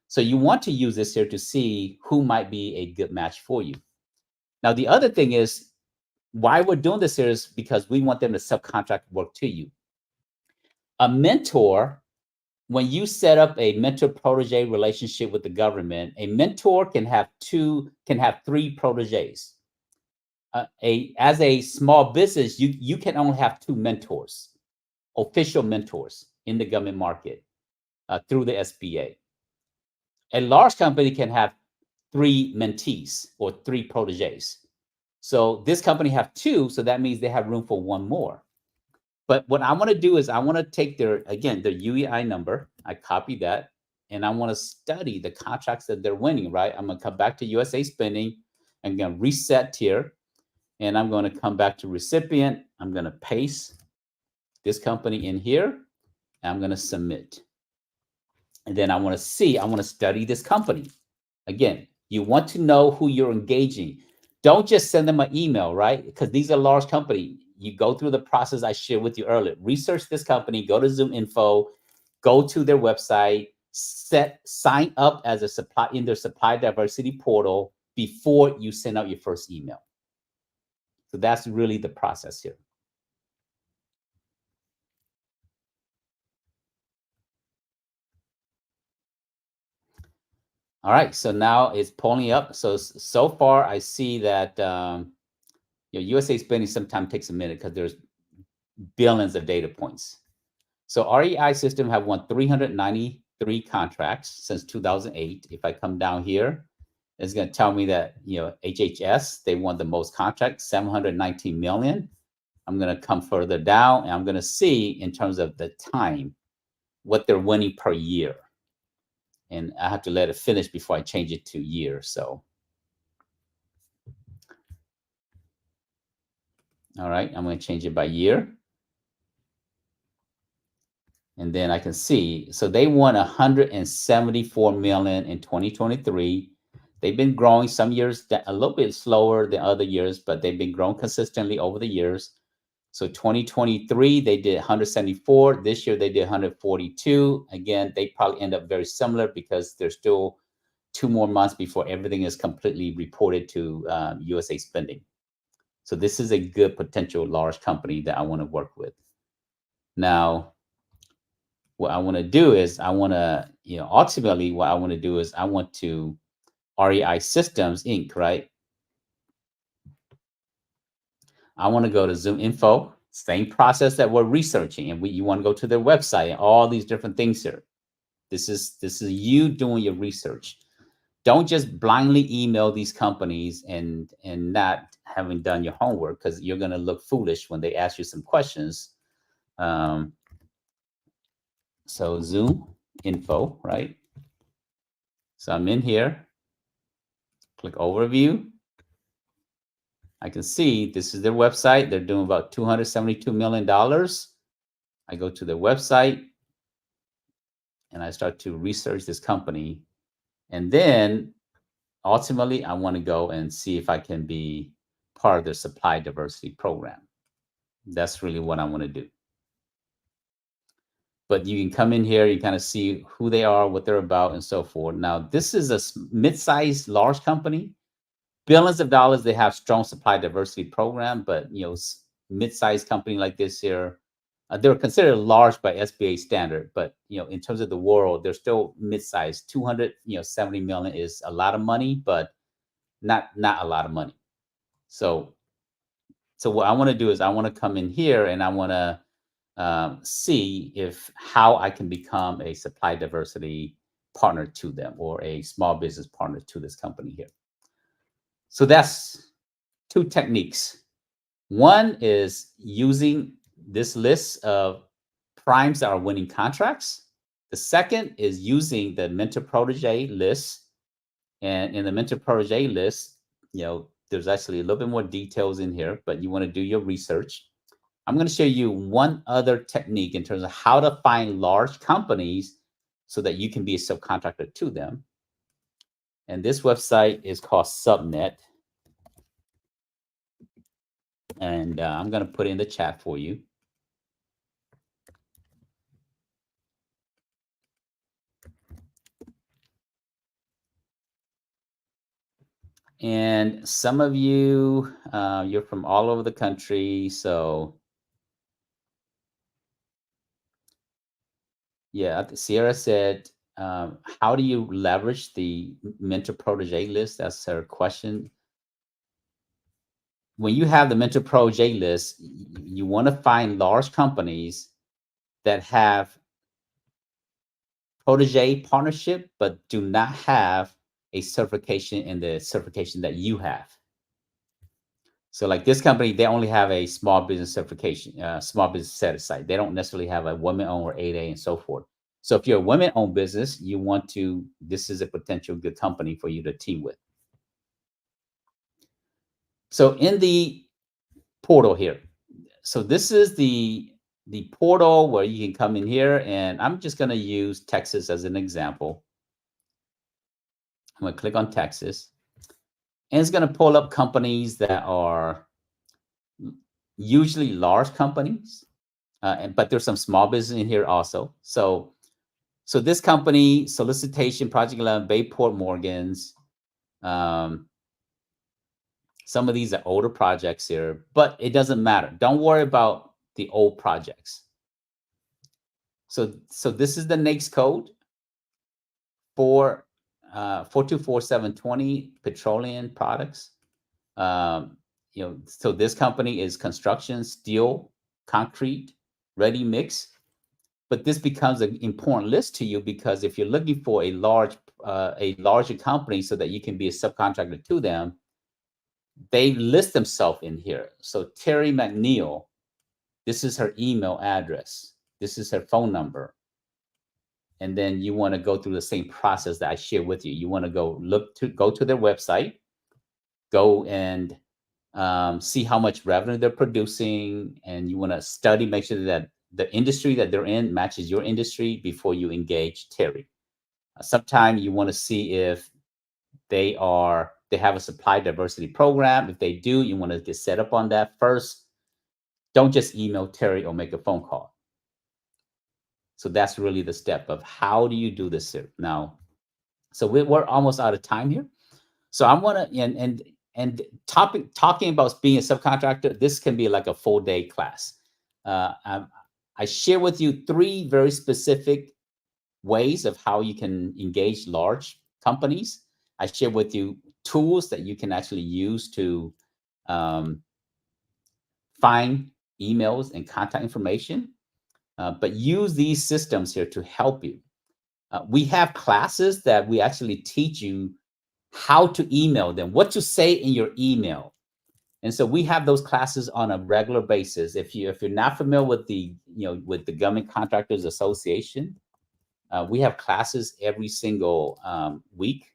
So you want to use this here to see who might be a good match for you. Now, the other thing is why we're doing this here is because we want them to subcontract work to you. A mentor, when you set up a mentor protege relationship with the government, a mentor can have three proteges. As a small business, you can only have two mentors, official mentors in the government market through the SBA. A large company can have three mentees or three proteges. So this company have two, so that means they have room for one more. But what I want to do is I want to take their UEI number, I copy that, and I want to study the contracts that they're winning, right? I'm going to come back to USA Spending. I'm going to reset here, and I'm going to come back to recipient. I'm going to paste this company in here, and I'm going to submit. And then I want to study this company. Again, you want to know who you're engaging. Don't just send them an email, right? Because these are large companies. You go through the process I shared with you earlier. Research this company, go to Zoom Info, go to their website, sign up as a supply in their supply diversity portal before you send out your first email. So that's really the process here. All right, so now it's pulling up. So far I see that USA Spending sometimes takes a minute because there's billions of data points. So REI system have won 393 contracts since 2008. If I come down here, it's going to tell me that HHS, they won the most contracts, 719 million. I'm going to come further down, and I'm going to see in terms of the time what they're winning per year. And I have to let it finish before I change it to year. So, all right, I'm going to change it by year. And then I can see, so they won 174 million in 2023. They've been growing some years a little bit slower than other years, but they've been growing consistently over the years. So 2023, they did 174. This year, they did 142. Again, they probably end up very similar because there's still 2 more months before everything is completely reported to USA Spending. So this is a good potential large company that I want to work with. Now, what I want to do is ultimately what I want to do is I want to REI Systems Inc., right? I want to go to Zoom Info, same process that we're researching, and you want to go to their website and all these different things here. This is you doing your research. don't just blindly email these companies and not having done your homework, because you're going to look foolish when they ask you some questions. Um, so Zoom info, right? So I'm in here, click overview. I can see this is their website. They're doing about $272 million. I go to their website and I start to research this company. And then ultimately, I want to go and see if I can be part of their supply diversity program. That's really what I want to do. But you can come in here, you kind of see who they are, what they're about, and so forth. Now, this is a mid-sized, large company. Billions of dollars, they have strong supply diversity program, but mid-sized company like this here, they're considered large by SBA standard, but in terms of the world, they're still mid-sized. 270 million is a lot of money, but not a lot of money. So what I want to do is I want to come in here and I want to see how I can become a supply diversity partner to them, or a small business partner to this company here. So that's two techniques. One is using this list of primes that are winning contracts. The second is using the mentor protege list. And in the mentor protege list, there's actually a little bit more details in here, but you want to do your research. I'm going to show you one other technique in terms of how to find large companies so that you can be a subcontractor to them. And this website is called Subnet. And I'm going to put it in the chat for you. And some of you, you're from all over the country. So yeah, Sierra said, how do you leverage the mentor protege list? That's her question. When you have the mentor protege list, you want to find large companies that have protege partnership, but do not have a certification in the certification that you have. So like this company, they only have a small business certification, small business set aside. They don't necessarily have a women-owned or 8A and so forth. So if you're a women-owned business, this is a potential good company for you to team with. So in the portal here, so this is the portal where you can come in here, and I'm just going to use Texas as an example. I'm going to click on Texas, and it's going to pull up companies that are usually large companies, but there's some small business in here also. So this company, Solicitation, Project 11, Bayport Morgans, some of these are older projects here, but it doesn't matter. Don't worry about the old projects. So this is the NAICS code for 424720 petroleum products. So this company is construction, steel, concrete, ready mix. But this becomes an important list to you, because if you're looking for a larger company so that you can be a subcontractor to them, they list themselves in here. So Terry McNeil, this is her email address. This is her phone number. And then you want to go through the same process that I shared with you. You want to go to their website, go and see how much revenue they're producing, and you want to study, make sure that the industry that they're in matches your industry before you engage Terry. Sometimes you want to see if they have a supply diversity program. If they do, you want to get set up on that first. Don't just email Terry or make a phone call. So that's really the step of how do you do this here. Now, so we're almost out of time here. So I want to, and talking about being a subcontractor, this can be like a full day class. I share with you 3 very specific ways of how you can engage large companies. I share with you tools that you can actually use to find emails and contact information, but use these systems here to help you. We have classes that we actually teach you how to email them, what to say in your email. And so we have those classes on a regular basis. If you're not familiar with the Government Contractors Association, we have classes every single week.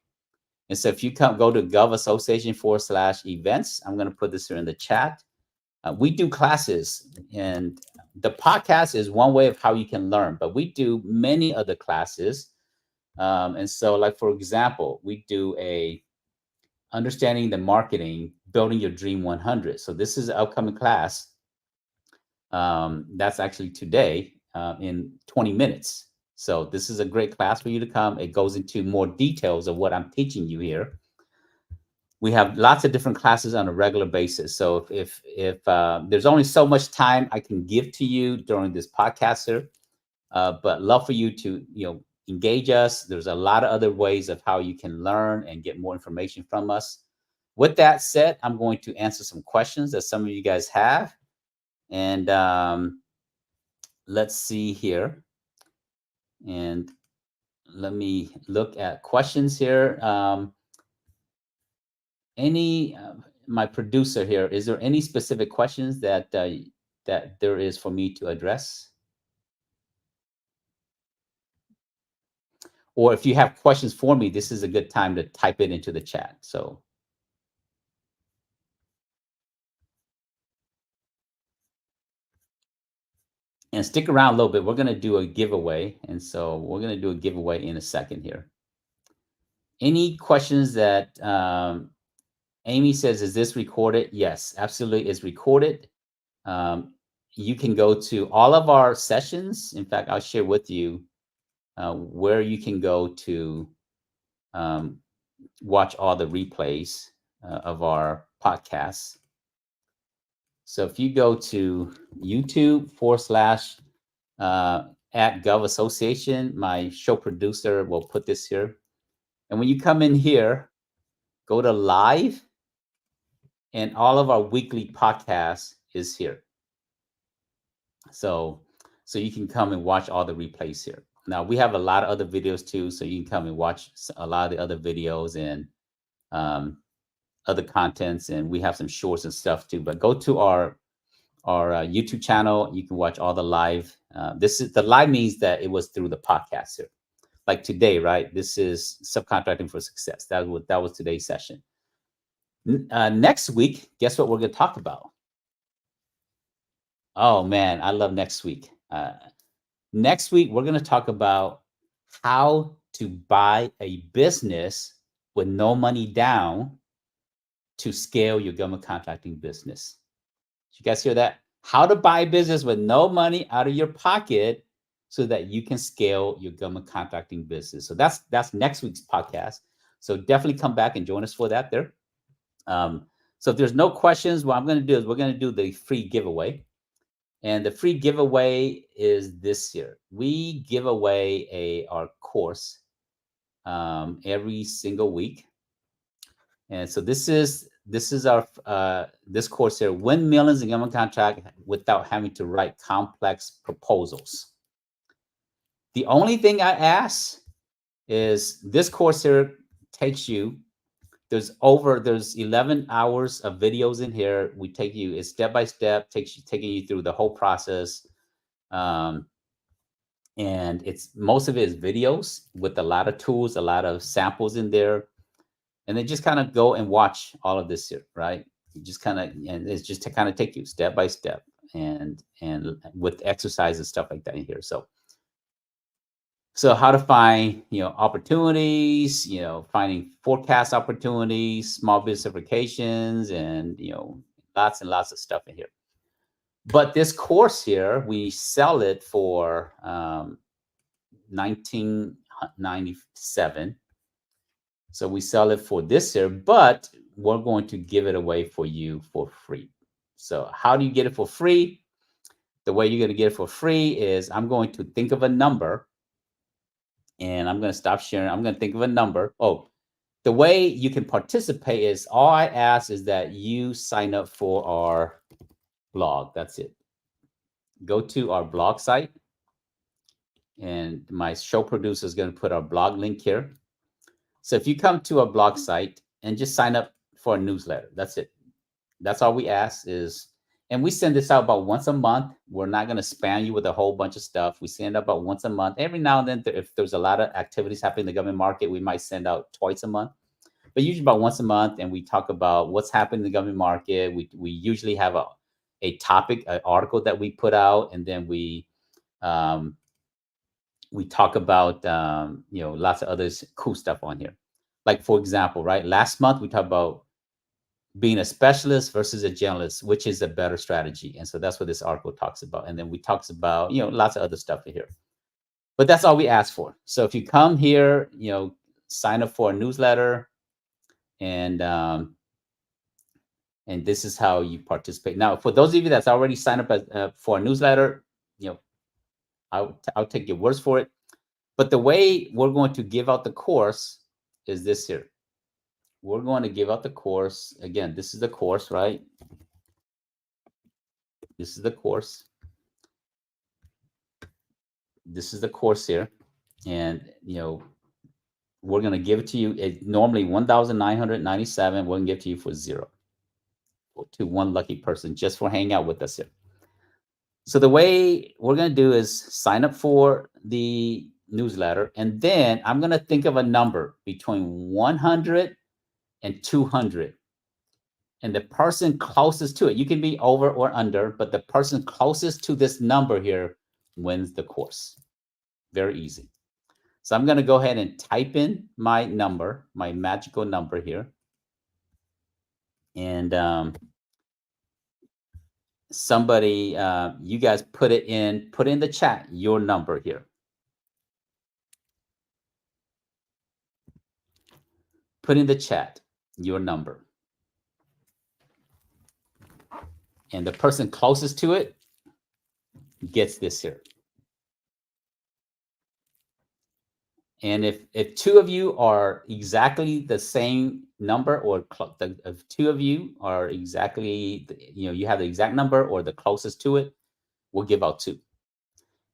And so if you go to govassociation/events, I'm going to put this here in the chat. We do classes, and the podcast is one way of how you can learn, but we do many other classes. And so, like, for example, we do a understanding the marketing, building your dream 100. So this is an upcoming class. That's actually today in 20 minutes. So this is a great class for you to come. It goes into more details of what I'm teaching you here. We have lots of different classes on a regular basis. So if there's only so much time I can give to you during this podcast here, but love for you to engage us. There's a lot of other ways of how you can learn and get more information from us. With that said, I'm going to answer some questions that some of you guys have. And let's see here. And let me look at questions here. My producer here, is there any specific questions that there is for me to address? Or if you have questions for me, this is a good time to type it into the chat. So. And stick around a little bit. We're going to do a giveaway. And so we're going to do a giveaway in a second here. Any questions that Amy says, is this recorded? Yes, absolutely. It's recorded. You can go to all of our sessions. In fact, I'll share with you where you can go to watch all the replays of our podcasts. So if you go to YouTube /at Gov Association, my show producer will put this here. And when you come in here, go to live, and all of our weekly podcasts is here. So you can come and watch all the replays here. Now we have a lot of other videos too, so you can come and watch a lot of the other videos and other contents, and we have some shorts and stuff too. But go to our YouTube channel. You can watch all the live. The live means that it was through the podcast here. Like today, right? This is Subcontracting for Success. That was today's session. Next week, guess what we're going to talk about? Oh man, I love next week. Next week, we're going to talk about how to buy a business with no money down to scale your government contracting business. Did you guys hear that? How to buy a business with no money out of your pocket so that you can scale your government contracting business. So that's next week's podcast. So definitely come back and join us for that there. So if there's no questions, what I'm going to do is we're going to do the free giveaway. And the free giveaway is this year. We give away our course every single week. And so this is our this course here, Win Millions in Government Contract Without Having to Write Complex Proposals. The only thing I ask is this course here takes you, there's 11 hours of videos in here. We take you, it's step by step, taking you through the whole process. And most of it is videos with a lot of tools, a lot of samples in there. And then just kind of go and watch all of this here, right? You just kind of, and it's just to kind of take you step by step and with exercise and stuff like that in here. So how to find, opportunities, finding forecast opportunities, small business applications, and, lots and lots of stuff in here. But this course here, we sell it for $19.97. So we sell it for this year, but we're going to give it away for you for free. So how do you get it for free? The way you're going to get it for free is I'm going to think of a number, and I'm going to stop sharing. I'm going to think of a number. Oh, the way you can participate is all I ask is that you sign up for our blog. That's it. Go to our blog site, and my show producer is going to put our blog link here. So if you come to a blog site and just sign up for a newsletter, that's it. That's all we ask is, and we send this out about once a month. We're not going to spam you with a whole bunch of stuff. We send it about once a month. Every now and then, if there's a lot of activities happening in the government market, we might send out twice a month, but usually about once a month. And we talk about what's happening in the government market. We usually have a topic, an article that we put out, and then um, we talk about lots of other cool stuff on here. Like for example, right? Last month we talked about being a specialist versus a generalist, which is a better strategy. And so that's what this article talks about. And then we talks about, lots of other stuff in here. But that's all we ask for. So if you come here, sign up for a newsletter, and this is how you participate. Now, for those of you that's already signed up as, for a newsletter, I'll take your words for it. But the way we're going to give out the course is this here. We're going to give out the course. Again, this is the course, right? This is the course. This is the course here. And, we're going to give it to you. It's normally $1,997. We're going to give it to you for $0. To one lucky person just for hanging out with us here. So the way we're going to do is sign up for the newsletter. And then I'm going to think of a number between 100 and 200. And the person closest to it, you can be over or under, but the person closest to this number here wins the course. Very easy. So I'm going to go ahead and type in my number, my magical number here. And somebody, you guys put in the chat, your number here. Put in the chat your number. And the person closest to it gets this here. And if two of you are exactly the same number, or if two of you are exactly, you have the exact number or the closest to it, we'll give out 2.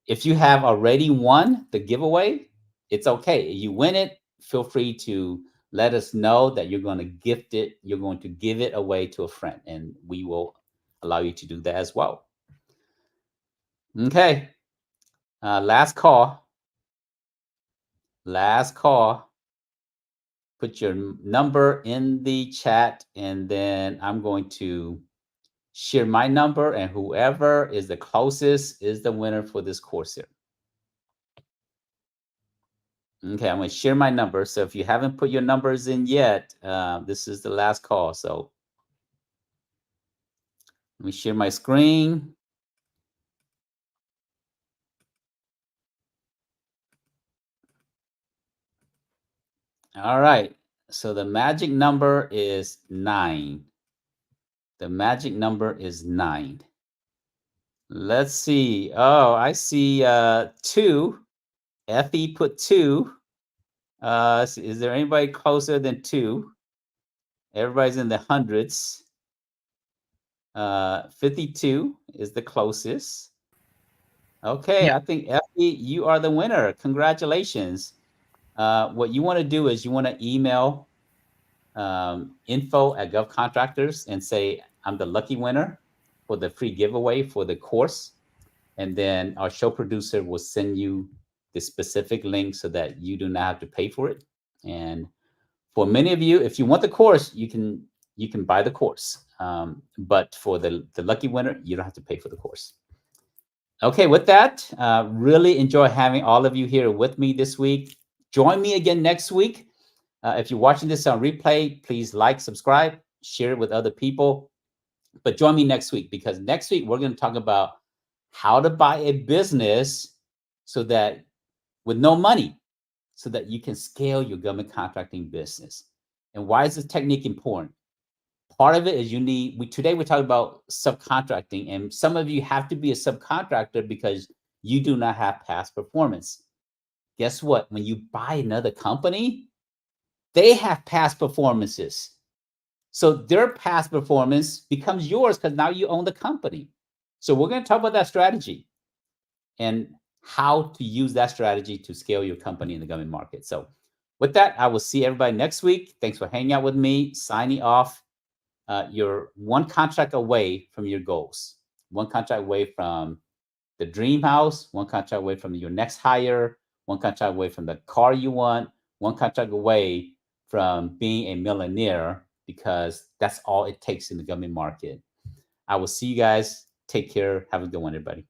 If you have already won the giveaway, it's okay. You win it, feel free to let us know that you're going to gift it. You're going to give it away to a friend, and we will allow you to do that as well. Okay. Last call. Last call. Put your number in the chat, and then I'm going to share my number, and whoever is the closest is the winner for this course here. Okay, I'm going to share my number. So if you haven't put your numbers in yet, this is the last call. So let me share my screen. All right. So the magic number is 9. The magic number is 9. Let's see. Oh, I see 2. Effie put 2. Is there anybody closer than 2? Everybody's in the hundreds. 52 is the closest. Okay, yeah. I think Effie, you are the winner. Congratulations. What you want to do is you want to email info@govcontractors and say, I'm the lucky winner for the free giveaway for the course. And then our show producer will send you the specific link so that you do not have to pay for it. And for many of you, if you want the course, you can buy the course. But for the lucky winner, you don't have to pay for the course. Okay, with that, really enjoy having all of you here with me this week. Join me again next week. If you're watching this on replay, please like, subscribe, share it with other people. But join me next week, because next week we're going to talk about how to buy a business so that with no money, so that you can scale your government contracting business. And why is this technique important? Part of it is today we're talking about subcontracting, and some of you have to be a subcontractor because you do not have past performance. Guess what? When you buy another company, they have past performances. So their past performance becomes yours because now you own the company. So we're going to talk about that strategy and how to use that strategy to scale your company in the government market. So With that, I will see everybody next week. Thanks for hanging out with me. Signing off. You're one contract away from your goals, one contract away from the dream house, one contract away from your next hire, one contract away from the car you want, one contract away from being a millionaire, because that's all it takes in the government market. I will see you guys. Take care. Have a good one, everybody.